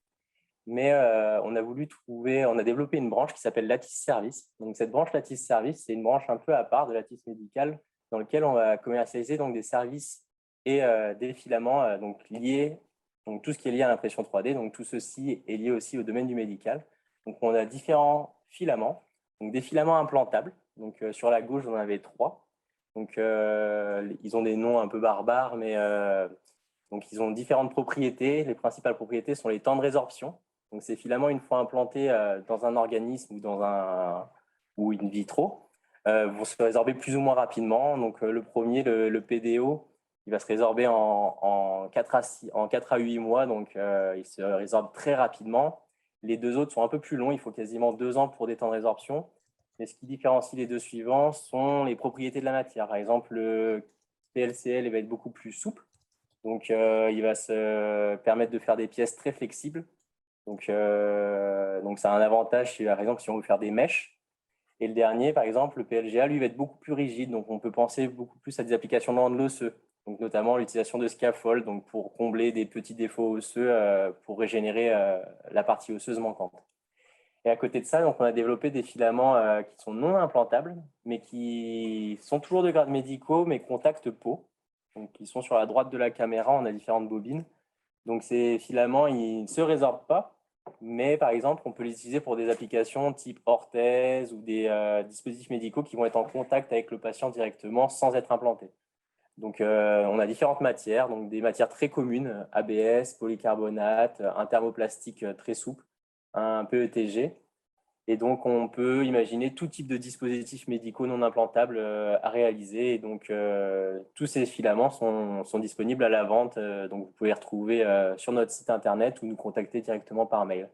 Mais on a développé une branche qui s'appelle Lattice Service. Donc, cette branche Lattice Service, c'est une branche un peu à part de Lattice Médical, dans laquelle on va commercialiser donc, des services et des filaments liés. Donc, tout ce qui est lié à l'impression 3D, donc tout ceci est lié aussi au domaine du médical. Donc, on a différents filaments, donc des filaments implantables. Donc, sur la gauche, on en avait 3. Donc, ils ont des noms un peu barbares, mais donc, ils ont différentes propriétés. Les principales propriétés sont les temps de résorption. Donc, ces filaments, une fois implantés dans un organisme ou in vitro, vont se résorber plus ou moins rapidement. Donc, le premier, le PDO, il va se résorber en 4 à 8 mois, donc il se résorbe très rapidement. Les 2 autres sont un peu plus longs, il faut quasiment 2 ans pour des temps de résorption. Mais ce qui différencie les 2 suivants sont les propriétés de la matière. Par exemple, le PLCL va être beaucoup plus souple. Donc, il va se permettre de faire des pièces très flexibles. Donc ça a un avantage, par exemple, si on veut faire des mèches. Et le dernier, par exemple, le PLGA, lui, va être beaucoup plus rigide. Donc, on peut penser beaucoup plus à des applications dans de l'osseux. Donc, notamment l'utilisation de scaffold, donc pour combler des petits défauts osseux, pour régénérer la partie osseuse manquante. Et à côté de ça, donc, on a développé des filaments qui sont non implantables, mais qui sont toujours de grade médicaux, mais contact peau. Donc, ils sont sur la droite de la caméra, on a différentes bobines. Donc, ces filaments, ils ne se résorbent pas, mais par exemple, on peut les utiliser pour des applications type orthèse ou des dispositifs médicaux qui vont être en contact avec le patient directement sans être implantés. Donc, on a différentes matières, donc des matières très communes, ABS, polycarbonate, un thermoplastique très souple, un PETG. Et donc, on peut imaginer tout type de dispositifs médicaux non implantables à réaliser. Et donc, tous ces filaments sont disponibles à la vente. Donc, vous pouvez les retrouver sur notre site internet ou nous contacter directement par mail.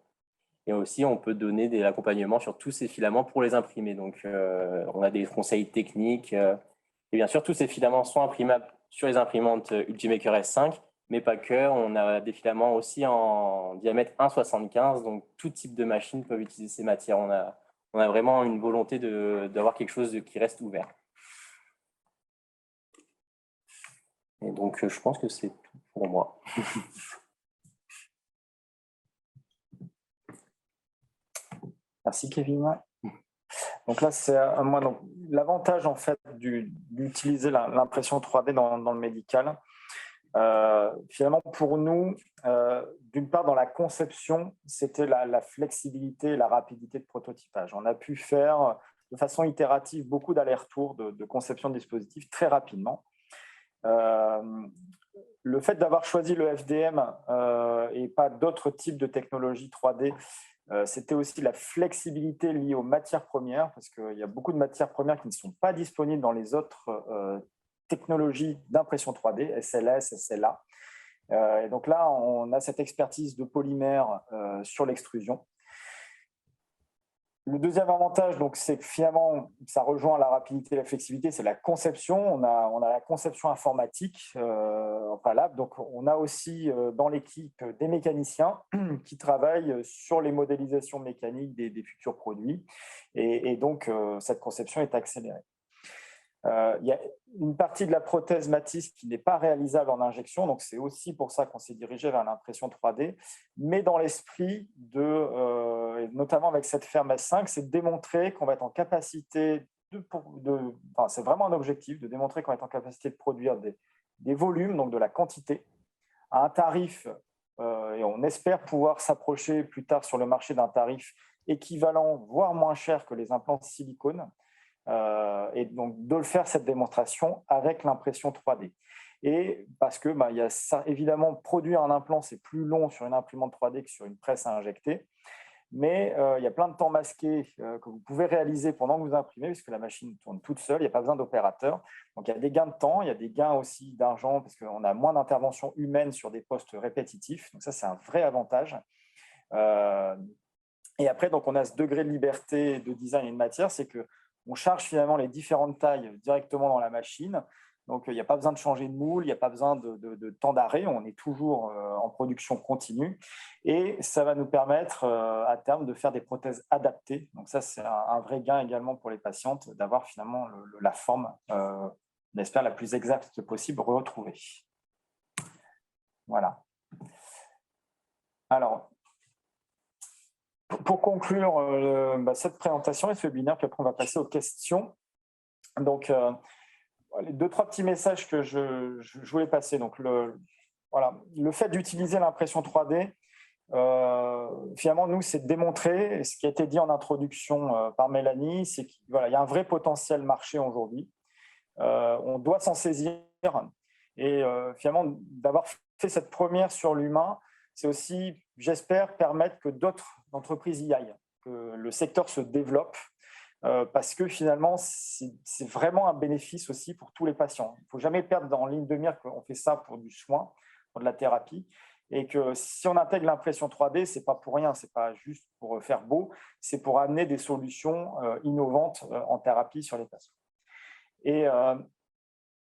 Et aussi, on peut donner des accompagnements sur tous ces filaments pour les imprimer. Donc, on a des conseils techniques. Et bien sûr, tous ces filaments sont imprimables sur les imprimantes Ultimaker S5. Mais pas que, on a des filaments aussi en diamètre 1,75, donc tout type de machine peuvent utiliser ces matières. On a vraiment une volonté d'avoir quelque chose qui reste ouvert. Et donc, je pense que c'est tout pour moi. Merci Kevin. Donc là, c'est moi. Donc l'avantage en fait d'utiliser l'impression 3D dans le médical. Finalement, pour nous, d'une part, dans la conception, c'était la flexibilité et la rapidité de prototypage. On a pu faire de façon itérative beaucoup d'allers-retours de conception de dispositifs très rapidement. Le fait d'avoir choisi le FDM et pas d'autres types de technologies 3D, c'était aussi la flexibilité liée aux matières premières, parce qu'il y a beaucoup de matières premières qui ne sont pas disponibles dans les autres technologies d'impression 3D, SLS, SLA. Et donc là, on a cette expertise de polymère sur l'extrusion. Le deuxième avantage, c'est que finalement, ça rejoint la rapidité et la flexibilité, c'est la conception. On a la conception informatique en préalable. Donc, on a aussi dans l'équipe des mécaniciens qui travaillent sur les modélisations mécaniques des futurs produits. Et donc, cette conception est accélérée. Il y a une partie de la prothèse Matisse qui n'est pas réalisable en injection, donc c'est aussi pour ça qu'on s'est dirigé vers l'impression 3D, mais dans l'esprit notamment avec cette ferme S5, c'est de démontrer qu'on va être en capacité c'est vraiment un objectif de démontrer qu'on va être en capacité de produire des volumes, donc de la quantité, à un tarif, et on espère pouvoir s'approcher plus tard sur le marché d'un tarif équivalent, voire moins cher que les implants de silicone. Et donc de le faire cette démonstration avec l'impression 3D. Et parce que il y a ça, évidemment, produire un implant, c'est plus long sur une imprimante 3D que sur une presse à injecter, mais il y a plein de temps masqué que vous pouvez réaliser pendant que vous imprimez, puisque la machine tourne toute seule, il n'y a pas besoin d'opérateur. Donc il y a des gains de temps, il y a des gains aussi d'argent, parce qu'on a moins d'intervention humaine sur des postes répétitifs. Donc ça, c'est un vrai avantage. Et après, donc, on a ce degré de liberté de design et de matière, c'est que on charge finalement les différentes tailles directement dans la machine. Donc, il n'y a pas besoin de changer de moule, il n'y a pas besoin de temps d'arrêt. On est toujours en production continue. Et ça va nous permettre à terme de faire des prothèses adaptées. Donc, ça, c'est un vrai gain également pour les patientes d'avoir finalement la forme, on espère, la plus exacte possible retrouvée. Voilà. Alors, pour conclure cette présentation et ce webinaire, puis après on va passer aux questions. Donc, les 2-3 petits messages que je voulais passer. Donc, le fait d'utiliser l'impression 3D, finalement, nous, c'est de démontrer, ce qui a été dit en introduction par Mélanie, c'est qu'il y a un vrai potentiel marché aujourd'hui. On doit s'en saisir. Et finalement, d'avoir fait cette première sur l'humain, c'est aussi, j'espère, permettre que d'autres entreprises y aillent, que le secteur se développe, parce que finalement, c'est vraiment un bénéfice aussi pour tous les patients. Il ne faut jamais perdre en ligne de mire qu'on fait ça pour du soin, pour de la thérapie, et que si on intègre l'impression 3D, ce n'est pas pour rien, ce n'est pas juste pour faire beau, c'est pour amener des solutions innovantes en thérapie sur les patients. Et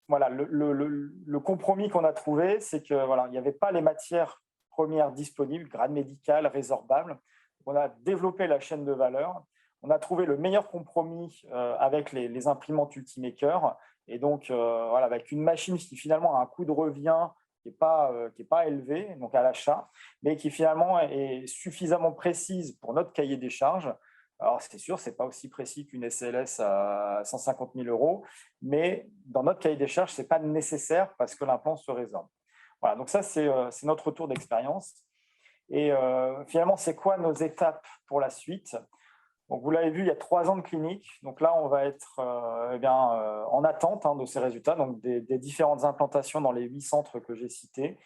voilà, le compromis qu'on a trouvé, c'est que voilà, il n'y avait pas les matières premières disponibles, grade médical, résorbables. On a développé la chaîne de valeur. On a trouvé le meilleur compromis avec les imprimantes Ultimaker. Et donc, voilà, avec une machine qui finalement a un coût de revient qui n'est pas élevé donc à l'achat, mais qui finalement est suffisamment précise pour notre cahier des charges. Alors, c'est sûr, ce n'est pas aussi précis qu'une SLS à 150 000 €, mais dans notre cahier des charges, ce n'est pas nécessaire parce que l'implant se résorbe. Voilà, donc ça, c'est notre retour d'expérience. Et finalement, c'est quoi nos étapes pour la suite? Donc, vous l'avez vu, il y a 3 ans de clinique. Donc là, on va être en attente de ces résultats, donc des différentes implantations dans les 8 centres que j'ai cités,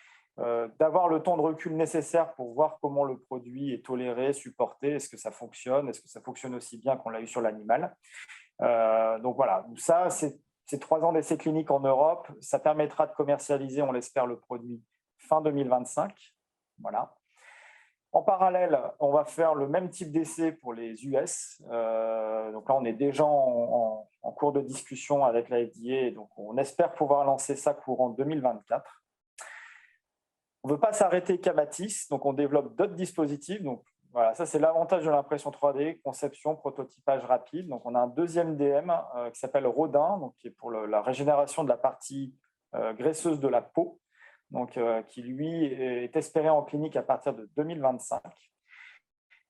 d'avoir le temps de recul nécessaire pour voir comment le produit est toléré, supporté, est-ce que ça fonctionne aussi bien qu'on l'a eu sur l'animal. Donc voilà, ça, c'est 3 ans d'essais cliniques en Europe. Ça permettra de commercialiser, on l'espère, le produit fin 2025. Voilà. En parallèle, on va faire le même type d'essai pour les US. Donc là, on est déjà en cours de discussion avec la FDA. Donc, on espère pouvoir lancer ça courant 2024. On ne veut pas s'arrêter qu'à Matisse. Donc, on développe d'autres dispositifs. Donc, voilà, ça, c'est l'avantage de l'impression 3D, conception, prototypage rapide. Donc, on a un deuxième DM qui s'appelle Rodin, donc, qui est pour la régénération de la partie graisseuse de la peau. Donc, qui lui est espéré en clinique à partir de 2025.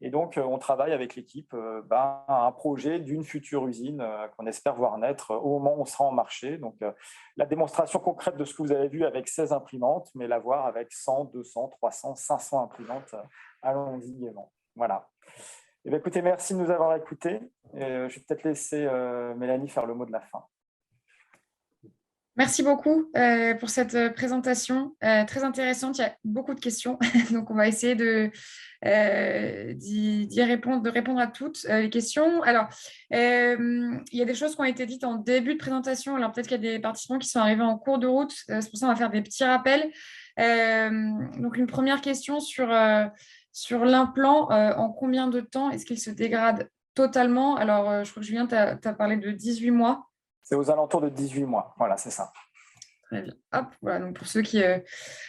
Et donc, on travaille avec l'équipe à un projet d'une future usine qu'on espère voir naître au moment où on sera en marché. Donc, la démonstration concrète de ce que vous avez vu avec 16 imprimantes, mais la voir avec 100, 200, 300, 500 imprimantes, allons-y gaiement. Voilà. Et bien, écoutez, merci de nous avoir écoutés. Je vais peut-être laisser Mélanie faire le mot de la fin. Merci beaucoup pour cette présentation très intéressante. Il y a beaucoup de questions, donc on va essayer d'y répondre, de répondre à toutes les questions. Alors, il y a des choses qui ont été dites en début de présentation. Alors, peut-être qu'il y a des participants qui sont arrivés en cours de route. C'est pour ça qu'on va faire des petits rappels. Donc, une première question sur l'implant. En combien de temps est-ce qu'il se dégrade totalement? Alors, je crois que Julien, tu as parlé de 18 mois. C'est aux alentours de 18 mois. Voilà, c'est ça. Très bien. Hop, voilà, donc pour ceux qui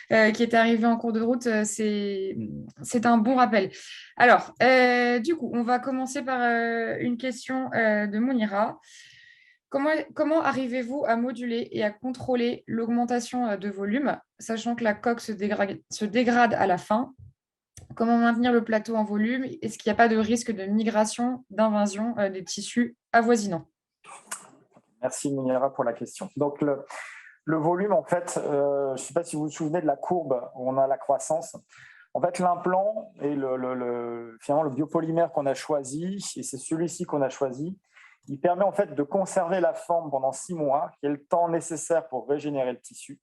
étaient arrivés en cours de route, c'est un bon rappel. Alors, du coup, on va commencer par une question de Mounira. Comment arrivez-vous à moduler et à contrôler l'augmentation de volume, sachant que la coque se dégrade à la fin? Comment maintenir le plateau en volume? Est-ce qu'il n'y a pas de risque de migration, d'invasion des tissus avoisinants? Merci Mounira pour la question. Donc, le volume, en fait, je ne sais pas si vous vous souvenez de la courbe où on a la croissance. En fait, l'implant et finalement le biopolymère qu'on a choisi, et c'est celui-ci qu'on a choisi, il permet en fait de conserver la forme pendant 6 mois, qui est le temps nécessaire pour régénérer le tissu.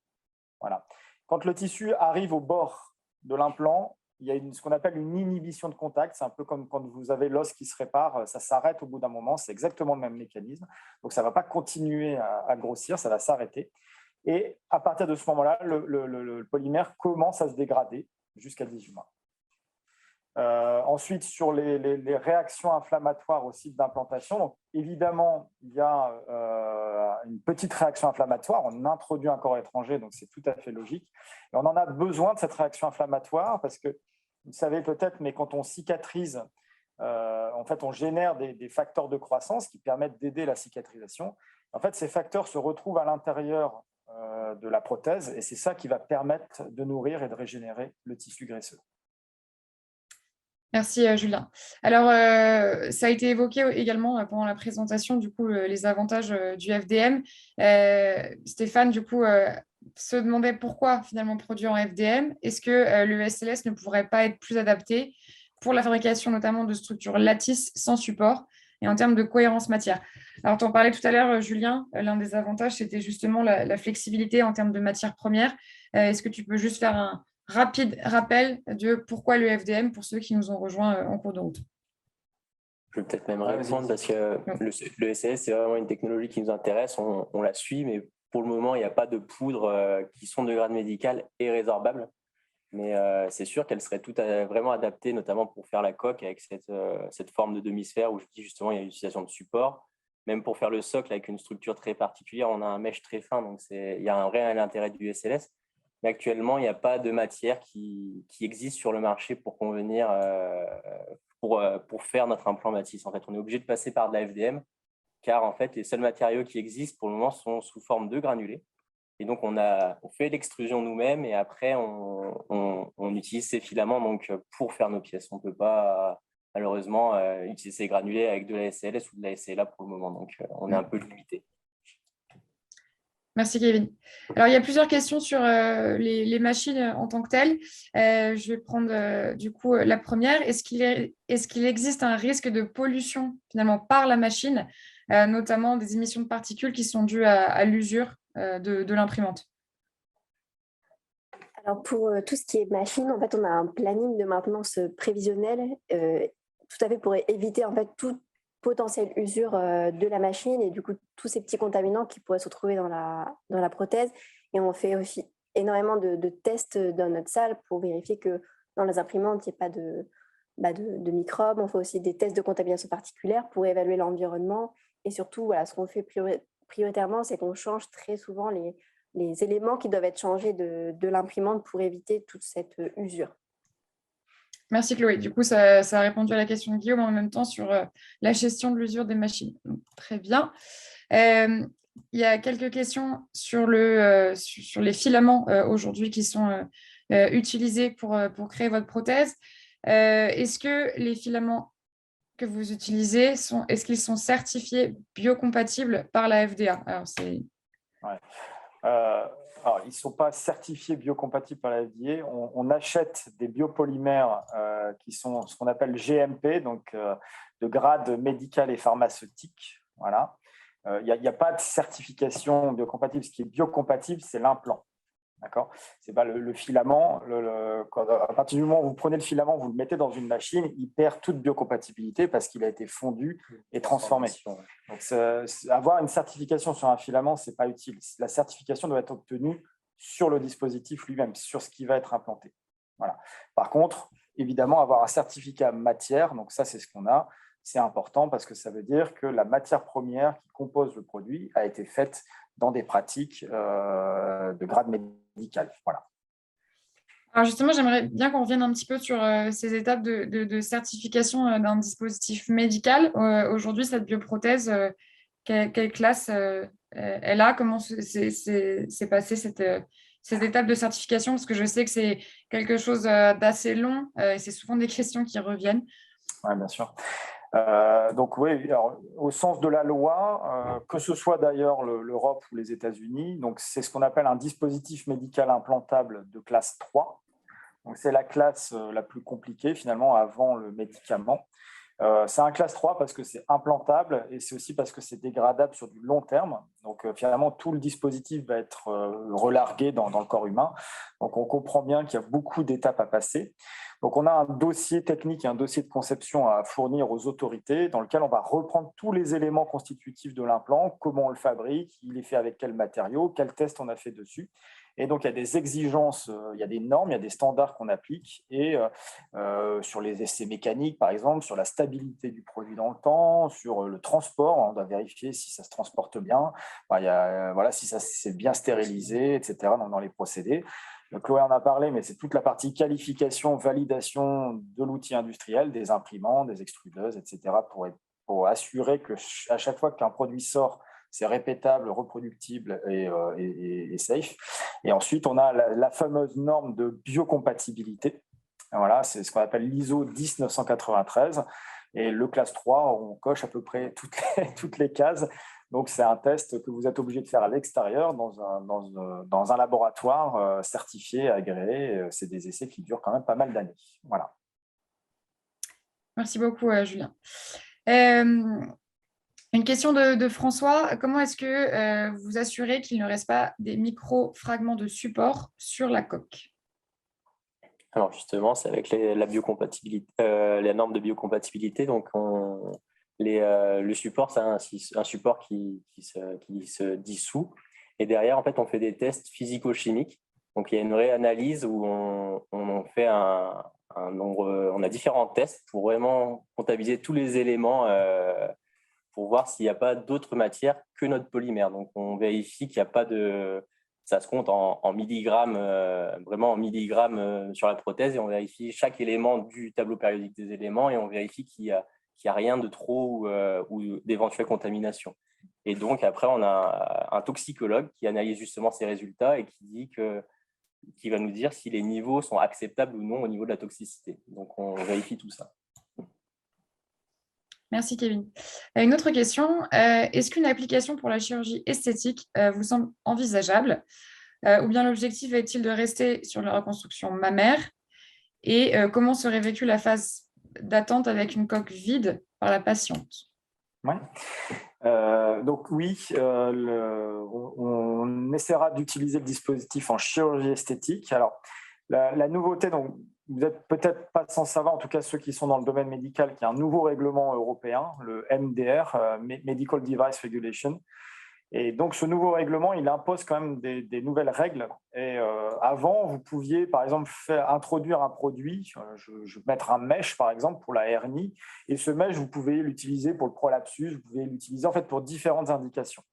Voilà. Quand le tissu arrive au bord de l'implant, il y a ce qu'on appelle une inhibition de contact. C'est un peu comme quand vous avez l'os qui se répare, ça s'arrête au bout d'un moment. C'est exactement le même mécanisme. Donc, ça ne va pas continuer à grossir, ça va s'arrêter. Et à partir de ce moment-là, le polymère commence à se dégrader jusqu'à 18 mois. Ensuite, sur les réactions inflammatoires au site d'implantation, donc évidemment, il y a une petite réaction inflammatoire. On introduit un corps étranger, donc c'est tout à fait logique. Et on en a besoin de cette réaction inflammatoire parce que, vous savez peut-être, mais quand on cicatrise, en fait, on génère des facteurs de croissance qui permettent d'aider la cicatrisation. En fait, ces facteurs se retrouvent à l'intérieur de la prothèse et c'est ça qui va permettre de nourrir et de régénérer le tissu graisseux. Merci Julien. Alors, ça a été évoqué également pendant la présentation, du coup, les avantages du FDM. Stéphane, du coup, se demandait pourquoi finalement produire en FDM. Est-ce que le SLS ne pourrait pas être plus adapté pour la fabrication notamment de structures lattices sans support et en termes de cohérence matière? Alors, tu en parlais tout à l'heure, Julien, l'un des avantages, c'était justement la flexibilité en termes de matières premières. Est-ce que tu peux juste faire un rapide rappel de pourquoi le FDM pour ceux qui nous ont rejoints en cours de route? Je vais peut-être même répondre parce que le SLS, c'est vraiment une technologie qui nous intéresse, on la suit, mais pour le moment, il n'y a pas de poudres qui sont de grade médical et résorbables. Mais c'est sûr qu'elle serait vraiment adaptée, notamment pour faire la coque avec cette forme de demi-sphère où je dis justement il y a l'utilisation de support. Même pour faire le socle avec une structure très particulière, on a un mesh très fin, donc il y a un réel intérêt du SLS. Mais actuellement, il n'y a pas de matière qui existe sur le marché pour convenir, pour faire notre implant Matisse. En fait, on est obligé de passer par de la FDM, car en fait, les seuls matériaux qui existent pour le moment sont sous forme de granulés. Et donc, on fait l'extrusion nous-mêmes et après, on utilise ces filaments donc, pour faire nos pièces. On ne peut pas, malheureusement, utiliser ces granulés avec de la SLS ou de la SLA pour le moment. Donc, on est un peu limité. Merci, Kevin. Alors, il y a plusieurs questions sur les machines en tant que telles. Je vais prendre du coup la première. Est-ce qu'il existe un risque de pollution finalement par la machine, notamment des émissions de particules qui sont dues à l'usure de l'imprimante? Alors pour tout ce qui est machine, en fait, on a un planning de maintenance prévisionnel, tout à fait pour éviter en fait toute potentielle usure de la machine et du coup tous ces petits contaminants qui pourraient se retrouver dans la prothèse. Et on fait aussi énormément de tests dans notre salle pour vérifier que dans les imprimantes, il n'y ait pas de microbes. On fait aussi des tests de contamination particulière pour évaluer l'environnement. Et surtout, voilà, ce qu'on fait prioritairement, c'est qu'on change très souvent les éléments qui doivent être changés de l'imprimante pour éviter toute cette usure. Merci Chloé. Du coup, ça a répondu à la question de Guillaume en même temps sur la gestion de l'usure des machines. Donc, très bien. Il y a quelques questions sur les filaments aujourd'hui qui sont utilisés pour créer votre prothèse. Est-ce que les filaments que vous utilisez, est-ce qu'ils sont certifiés biocompatibles par la FDA? Alors, alors, ils ne sont pas certifiés biocompatibles par la FDA. On achète des biopolymères qui sont ce qu'on appelle GMP, donc de grade médical et pharmaceutique. Voilà. Il n'y a pas de certification biocompatible. Ce qui est biocompatible, c'est l'implant. D'accord ? C'est pas le filament. À partir du moment où vous prenez le filament, vous le mettez dans une machine, il perd toute biocompatibilité parce qu'il a été fondu et transformé. Donc, avoir une certification sur un filament, ce n'est pas utile. La certification doit être obtenue sur le dispositif lui-même, sur ce qui va être implanté. Voilà. Par contre, évidemment, avoir un certificat matière, donc ça, c'est ce qu'on a, c'est important parce que ça veut dire que la matière première qui compose le produit a été faite dans des pratiques de grade médical. Voilà. Alors justement, j'aimerais bien qu'on revienne un petit peu sur ces étapes de certification d'un dispositif médical. Aujourd'hui, cette bioprothèse, quelle classe elle a? Comment s'est passée cette étape de certification? Parce que je sais que c'est quelque chose d'assez long et c'est souvent des questions qui reviennent. Oui, bien sûr. Donc oui, alors, au sens de la loi, que ce soit d'ailleurs l'Europe ou les États-Unis, donc c'est ce qu'on appelle un dispositif médical implantable de classe 3. Donc c'est la classe la plus compliquée finalement avant le médicament. C'est un classe 3 parce que c'est implantable et c'est aussi parce que c'est dégradable sur du long terme. Donc finalement, tout le dispositif va être relargué dans le corps humain. Donc on comprend bien qu'il y a beaucoup d'étapes à passer. Donc on a un dossier technique et un dossier de conception à fournir aux autorités dans lequel on va reprendre tous les éléments constitutifs de l'implant, comment on le fabrique, il est fait avec quel matériau, quel test on a fait dessus. Et donc, il y a des exigences, il y a des normes, il y a des standards qu'on applique. Et sur les essais mécaniques, par exemple, sur la stabilité du produit dans le temps, sur le transport, on doit vérifier si ça se transporte bien, si ça c'est bien stérilisé, etc. dans les procédés. Chloé en a parlé, mais c'est toute la partie qualification, validation de l'outil industriel, des imprimantes, des extrudeuses, etc. pour assurer qu'à chaque fois qu'un produit sort, c'est répétable, reproductible et safe. Et ensuite, on a la fameuse norme de biocompatibilité. Voilà, c'est ce qu'on appelle l'ISO 10993. Et le classe 3, on coche à peu près toutes les cases. Donc, c'est un test que vous êtes obligé de faire à l'extérieur dans un laboratoire certifié, agréé. C'est des essais qui durent quand même pas mal d'années. Voilà. Merci beaucoup, Julien. Une question de François. Comment est-ce que vous assurez qu'il ne reste pas des micro-fragments de support sur la coque? Alors justement, c'est avec la biocompatibilité, la norme de biocompatibilité. Donc, le support, c'est un support qui se dissout. Et derrière, en fait, on fait des tests physico-chimiques. Donc, il y a une réanalyse où on fait un nombre, on a différents tests pour vraiment comptabiliser tous les éléments pour voir s'il n'y a pas d'autres matières que notre polymère. Donc, on vérifie qu'il n'y a pas de… Ça se compte en milligrammes, vraiment en milligrammes sur la prothèse, et on vérifie chaque élément du tableau périodique des éléments et on vérifie qu'il n'y a rien de trop ou d'éventuelle contamination. Et donc, après, on a un toxicologue qui analyse justement ces résultats et qui va nous dire si les niveaux sont acceptables ou non au niveau de la toxicité. Donc, on vérifie tout ça. Merci, Kevin. Une autre question. Est-ce qu'une application pour la chirurgie esthétique vous semble envisageable ou bien l'objectif est-il de rester sur la reconstruction mammaire? Et comment serait vécue la phase d'attente avec une coque vide par la patiente? Ouais. Donc oui, on essaiera d'utiliser le dispositif en chirurgie esthétique. Alors, la nouveauté, donc, vous n'êtes peut-être pas sans savoir, en tout cas ceux qui sont dans le domaine médical, qu'il y a un nouveau règlement européen, le MDR, Medical Device Regulation. Et donc, ce nouveau règlement, il impose quand même des nouvelles règles. Et avant, vous pouviez, par exemple, introduire un produit, je vais mettre un mesh, par exemple, pour la hernie. Et ce mesh, vous pouvez l'utiliser pour le prolapsus, vous pouvez l'utiliser en fait pour différentes indications.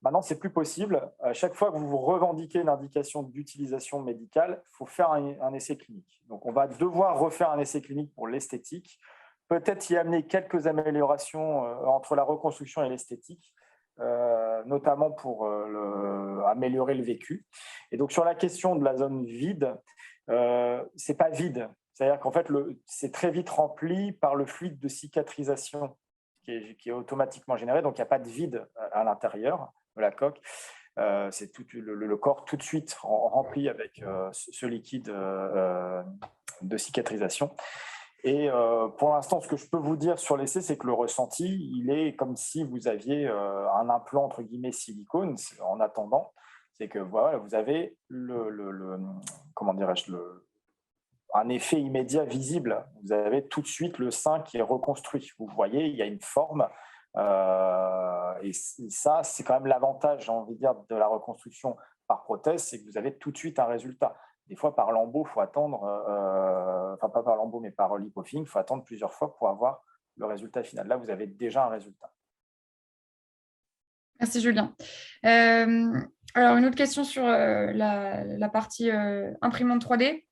Maintenant, ce n'est plus possible. À chaque fois que vous revendiquez une indication d'utilisation médicale, il faut faire un essai clinique. Donc, on va devoir refaire un essai clinique pour l'esthétique, peut-être y amener quelques améliorations entre la reconstruction et l'esthétique, notamment pour améliorer le vécu. Et donc, sur la question de la zone vide, ce n'est pas vide. C'est-à-dire qu'en fait, c'est très vite rempli par le fluide de cicatrisation qui est automatiquement généré. Donc, il n'y a pas de vide à l'intérieur de la coque. C'est tout le corps tout de suite rempli avec ce liquide de cicatrisation. Et pour l'instant, ce que je peux vous dire sur l'essai, c'est que le ressenti, il est comme si vous aviez un implant entre guillemets silicone en attendant. C'est que voilà, vous avez comment dirais-je, un effet immédiat visible. Vous avez tout de suite le sein qui est reconstruit. Vous voyez, il y a une forme. Et ça, c'est quand même l'avantage, j'ai envie de dire, de la reconstruction par prothèse, c'est que vous avez tout de suite un résultat. Des fois, par lambeau, il faut attendre, enfin pas par lambeau, mais par lipofilling, il faut attendre plusieurs fois pour avoir le résultat final. Là, vous avez déjà un résultat. Merci, Julien. Alors, une autre question sur la partie imprimante 3D.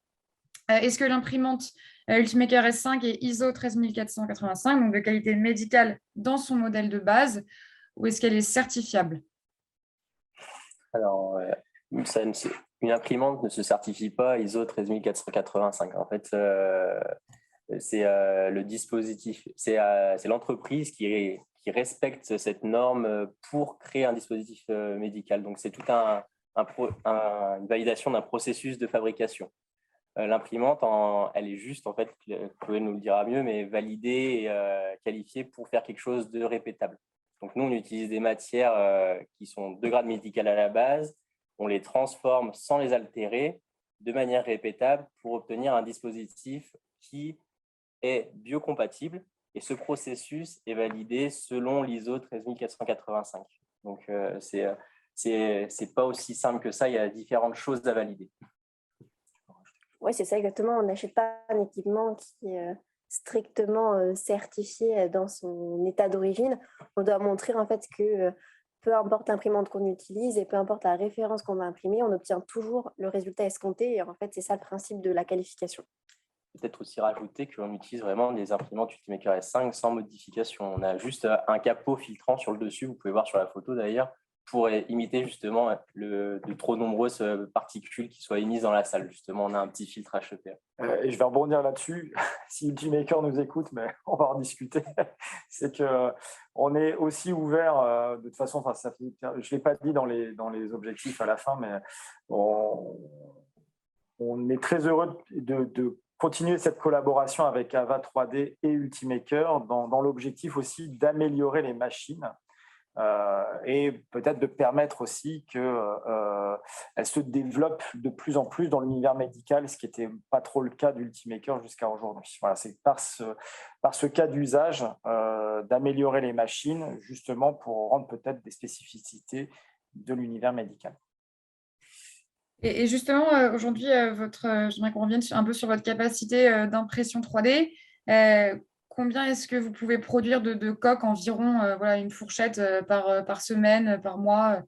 Est-ce que l'imprimante Ultimaker S5 est ISO 13485, donc de qualité médicale dans son modèle de base, ou est-ce qu'elle est certifiable? Alors, une imprimante ne se certifie pas ISO 13485. En fait, c'est le dispositif, c'est l'entreprise qui respecte cette norme pour créer un dispositif médical. Donc, c'est tout une validation d'un processus de fabrication. L'imprimante, elle est juste, en fait, Chloé nous le dira mieux, mais validée et qualifiée pour faire quelque chose de répétable. Donc, nous, on utilise des matières qui sont de grade médical à la base, on les transforme sans les altérer de manière répétable pour obtenir un dispositif qui est biocompatible, et ce processus est validé selon l'ISO 13485. Donc, c'est pas aussi simple que ça, il y a différentes choses à valider. Oui, c'est ça exactement. On n'achète pas un équipement qui est strictement certifié dans son état d'origine. On doit montrer en fait que peu importe l'imprimante qu'on utilise et peu importe la référence qu'on va imprimer, on obtient toujours le résultat escompté. Et en fait, c'est ça le principe de la qualification. Peut-être aussi rajouter qu'on utilise vraiment des imprimantes Ultimaker S5 sans modification. On a juste un capot filtrant sur le dessus, vous pouvez voir sur la photo d'ailleurs, pour imiter justement de trop nombreuses particules qui soient émises dans la salle. Justement, on a un petit filtre HEPA. Et je vais rebondir là-dessus. Si Ultimaker nous écoute, mais on va en discuter, c'est qu'on est aussi ouvert, de toute façon, je ne l'ai pas dit dans les objectifs à la fin, mais on est très heureux de continuer cette collaboration avec Ava 3D et Ultimaker dans l'objectif aussi d'améliorer les machines. Et peut-être de permettre aussi qu'elles se développent de plus en plus dans l'univers médical, ce qui n'était pas trop le cas d'Ultimaker jusqu'à aujourd'hui. Voilà, c'est par ce cas d'usage d'améliorer les machines, justement pour rendre peut-être des spécificités de l'univers médical. Et justement, aujourd'hui, j'aimerais qu'on revienne un peu sur votre capacité d'impression 3D. combien est-ce que vous pouvez produire de coques environ, voilà, une fourchette par semaine, par mois?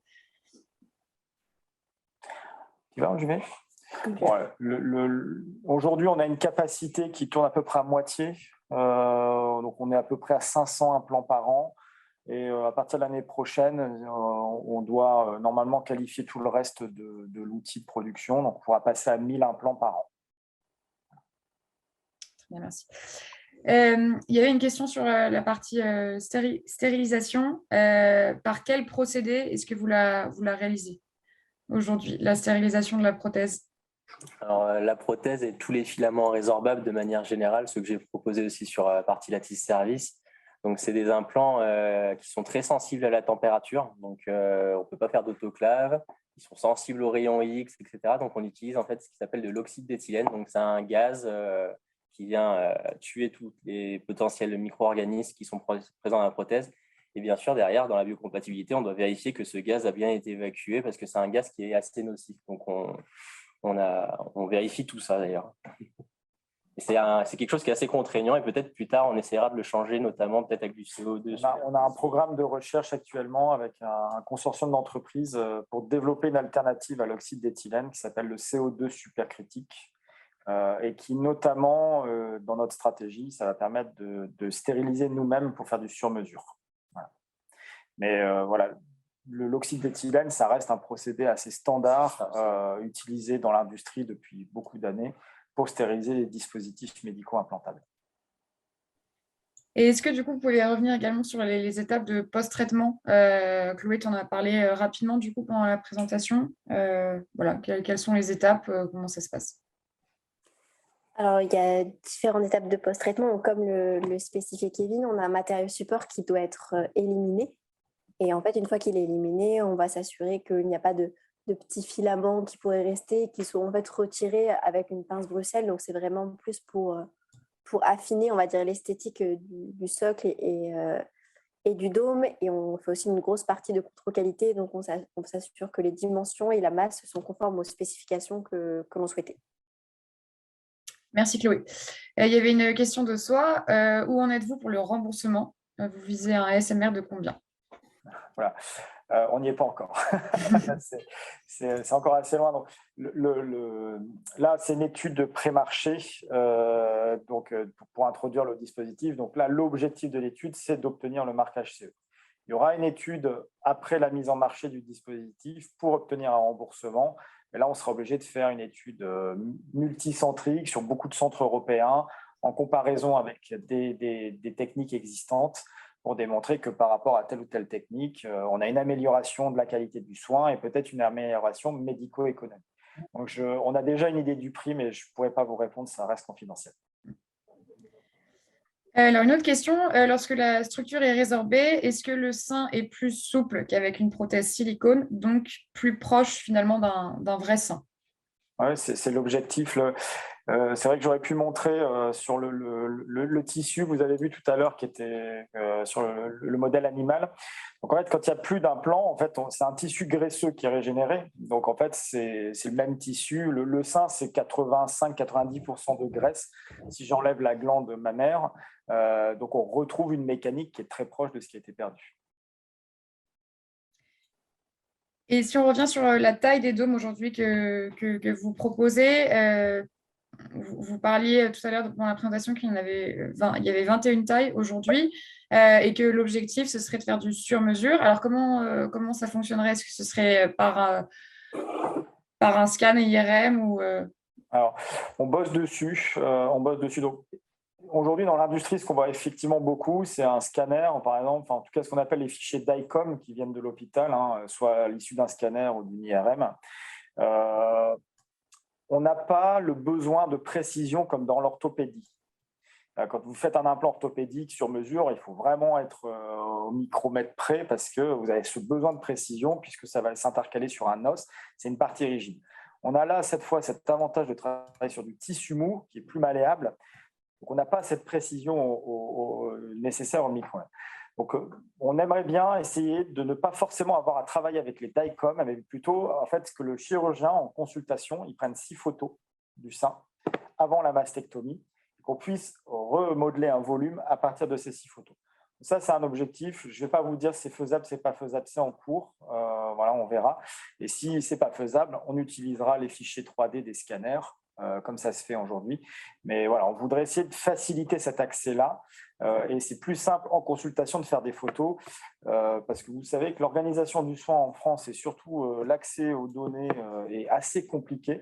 Tu vas, je vais. Aujourd'hui, on a une capacité qui tourne à peu près à moitié. Donc, on est à peu près à 500 implants par an. Et à partir de l'année prochaine, on doit normalement qualifier tout le reste de l'outil de production. Donc, on pourra passer à 1000 implants par an. Très bien, merci. Il y avait une question sur la partie stérilisation. Par quel procédé est-ce que vous la réalisez aujourd'hui, la stérilisation de la prothèse? Alors, la prothèse et tous les filaments résorbables de manière générale, ce que j'ai proposé aussi sur la partie Lattice Service. Donc, c'est des implants qui sont très sensibles à la température. Donc, on ne peut pas faire d'autoclave. Ils sont sensibles aux rayons X, etc. Donc, on utilise en fait ce qui s'appelle de l'oxyde d'éthylène. Donc, c'est un gaz qui vient tuer tous les potentiels micro-organismes qui sont présents dans la prothèse. Et bien sûr, derrière, dans la biocompatibilité, on doit vérifier que ce gaz a bien été évacué parce que c'est un gaz qui est assez nocif. Donc, on vérifie tout ça d'ailleurs. C'est quelque chose qui est assez contraignant et peut-être plus tard, on essaiera de le changer, notamment peut-être avec du CO2. On a un programme de recherche actuellement avec un consortium d'entreprises pour développer une alternative à l'oxyde d'éthylène qui s'appelle le CO2 supercritique et qui, notamment, dans notre stratégie, ça va permettre de stériliser nous-mêmes pour faire du sur-mesure. Voilà. Mais voilà, l'oxyde d'éthylène, ça reste un procédé assez standard utilisé dans l'industrie depuis beaucoup d'années pour stériliser les dispositifs médicaux implantables. Et est-ce que du coup, vous pouvez revenir également sur les étapes de post-traitement? Chloé t'en a parlé rapidement du coup pendant la présentation. Voilà, quelles sont les étapes? Comment ça se passe? Alors, il y a différentes étapes de post-traitement. Comme le spécifiait Kevin, on a un matériau support qui doit être éliminé. Et en fait, une fois qu'il est éliminé, on va s'assurer qu'il n'y a pas de petits filaments qui pourraient rester, qui sont en fait retirés avec une pince Bruxelles. Donc, c'est vraiment plus pour affiner, on va dire, l'esthétique du socle et du dôme. Et on fait aussi une grosse partie de contrôle qualité. Donc, on s'assure que les dimensions et la masse sont conformes aux spécifications que l'on souhaitait. Merci Chloé. Il y avait une question de soi. Où en êtes-vous pour le remboursement? Vous visez un SMR de combien? Voilà. On n'y est pas encore. c'est encore assez loin. Donc, là, c'est une étude de pré-marché pour introduire le dispositif. Donc là, l'objectif de l'étude, c'est d'obtenir le marquage CE. Il y aura une étude après la mise en marché du dispositif pour obtenir un remboursement. Mais là, on sera obligé de faire une étude multicentrique sur beaucoup de centres européens en comparaison avec des techniques existantes pour démontrer que par rapport à telle ou telle technique, on a une amélioration de la qualité du soin et peut-être une amélioration médico-économique. Donc, on a déjà une idée du prix, mais je ne pourrais pas vous répondre, ça reste confidentiel. Alors, une autre question, lorsque la structure est résorbée, est-ce que le sein est plus souple qu'avec une prothèse silicone, donc plus proche finalement d'un vrai sein? Oui, c'est l'objectif. C'est vrai que j'aurais pu montrer sur le tissu, vous avez vu tout à l'heure, qui était sur le modèle animal. Donc, en fait, quand il n'y a plus d'implant, en fait, c'est un tissu graisseux qui est régénéré. Donc, en fait, c'est le même tissu. Le sein, c'est 85-90% de graisse. Si j'enlève la glande mammaire, donc on retrouve une mécanique qui est très proche de ce qui a été perdu. Et si on revient sur la taille des dômes aujourd'hui que vous proposez, vous parliez tout à l'heure dans la présentation qu'il y avait 21 tailles aujourd'hui et que l'objectif, ce serait de faire du sur-mesure. Alors, comment ça fonctionnerait? Est-ce que ce serait par un scan IRM ou Alors, on bosse dessus. Donc, aujourd'hui, dans l'industrie, ce qu'on voit effectivement beaucoup, c'est un scanner, par exemple, en tout cas ce qu'on appelle les fichiers DICOM qui viennent de l'hôpital, soit à l'issue d'un scanner ou d'une IRM. On n'a pas le besoin de précision comme dans l'orthopédie. Quand vous faites un implant orthopédique sur mesure, il faut vraiment être au micromètre près parce que vous avez ce besoin de précision puisque ça va s'intercaler sur un os. C'est une partie rigide. On a là, cette fois, cet avantage de travailler sur du tissu mou qui est plus malléable. Donc, on n'a pas cette précision nécessaire au micromètre. Donc, on aimerait bien essayer de ne pas forcément avoir à travailler avec les DICOM, mais plutôt en fait, que le chirurgien, en consultation, il prenne 6 photos du sein avant la mastectomie qu'on puisse remodeler un volume à partir de ces 6 photos. Ça, c'est un objectif. Je ne vais pas vous dire si c'est faisable, c'est pas faisable, c'est en cours. Voilà, on verra. Et si ce n'est pas faisable, on utilisera les fichiers 3D des scanners, comme ça se fait aujourd'hui. Mais voilà, on voudrait essayer de faciliter cet accès-là. Et c'est plus simple en consultation de faire des photos, parce que vous savez que l'organisation du soin en France et surtout l'accès aux données est assez compliqué.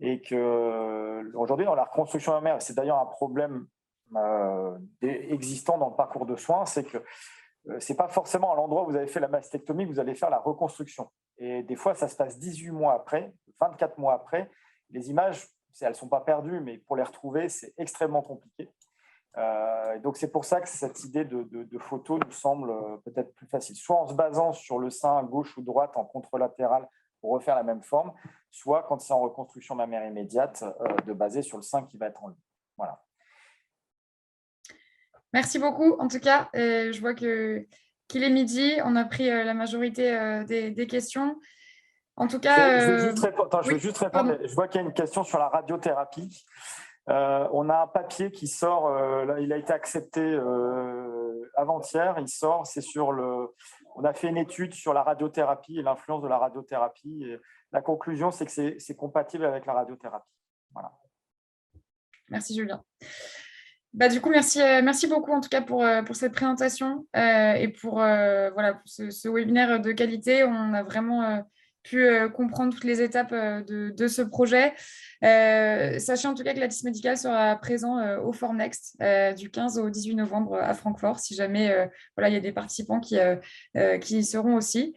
Et qu'aujourd'hui, dans la reconstruction mammaire, c'est d'ailleurs un problème existant dans le parcours de soins, c'est que ce n'est pas forcément à l'endroit où vous avez fait la mastectomie que vous allez faire la reconstruction. Et des fois, ça se passe 18 mois après, 24 mois après. Les images, elles ne sont pas perdues, mais pour les retrouver, c'est extrêmement compliqué. Donc, c'est pour ça que cette idée de photo nous semble peut-être plus facile, soit en se basant sur le sein gauche ou droite en contralatéral pour refaire la même forme, soit quand c'est en reconstruction mammaire immédiate, de baser sur le sein qui va être en ligne. Voilà. Merci beaucoup. En tout cas, je vois qu'il est midi. On a pris la majorité des questions. En tout cas… Je vais juste répondre. Je vois qu'il y a une question sur la radiothérapie. On a un papier qui sort, il a été accepté avant-hier. Il sort, on a fait une étude sur la radiothérapie et l'influence de la radiothérapie. Et la conclusion, c'est que c'est compatible avec la radiothérapie. Voilà. Merci, Julien. Du coup, merci beaucoup en tout cas pour cette présentation et pour ce webinaire de qualité. On a vraiment pu comprendre toutes les étapes de ce projet. Sachez en tout cas que l'ATIS médicale sera présent au Formnext du 15 au 18 novembre à Francfort, si jamais il y a des participants qui y seront aussi.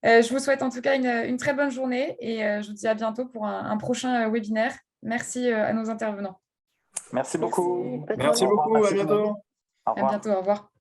Je vous souhaite en tout cas une très bonne journée et je vous dis à bientôt pour un prochain webinaire. Merci à nos intervenants. Merci beaucoup. Merci beaucoup, à bientôt. À bientôt, au revoir.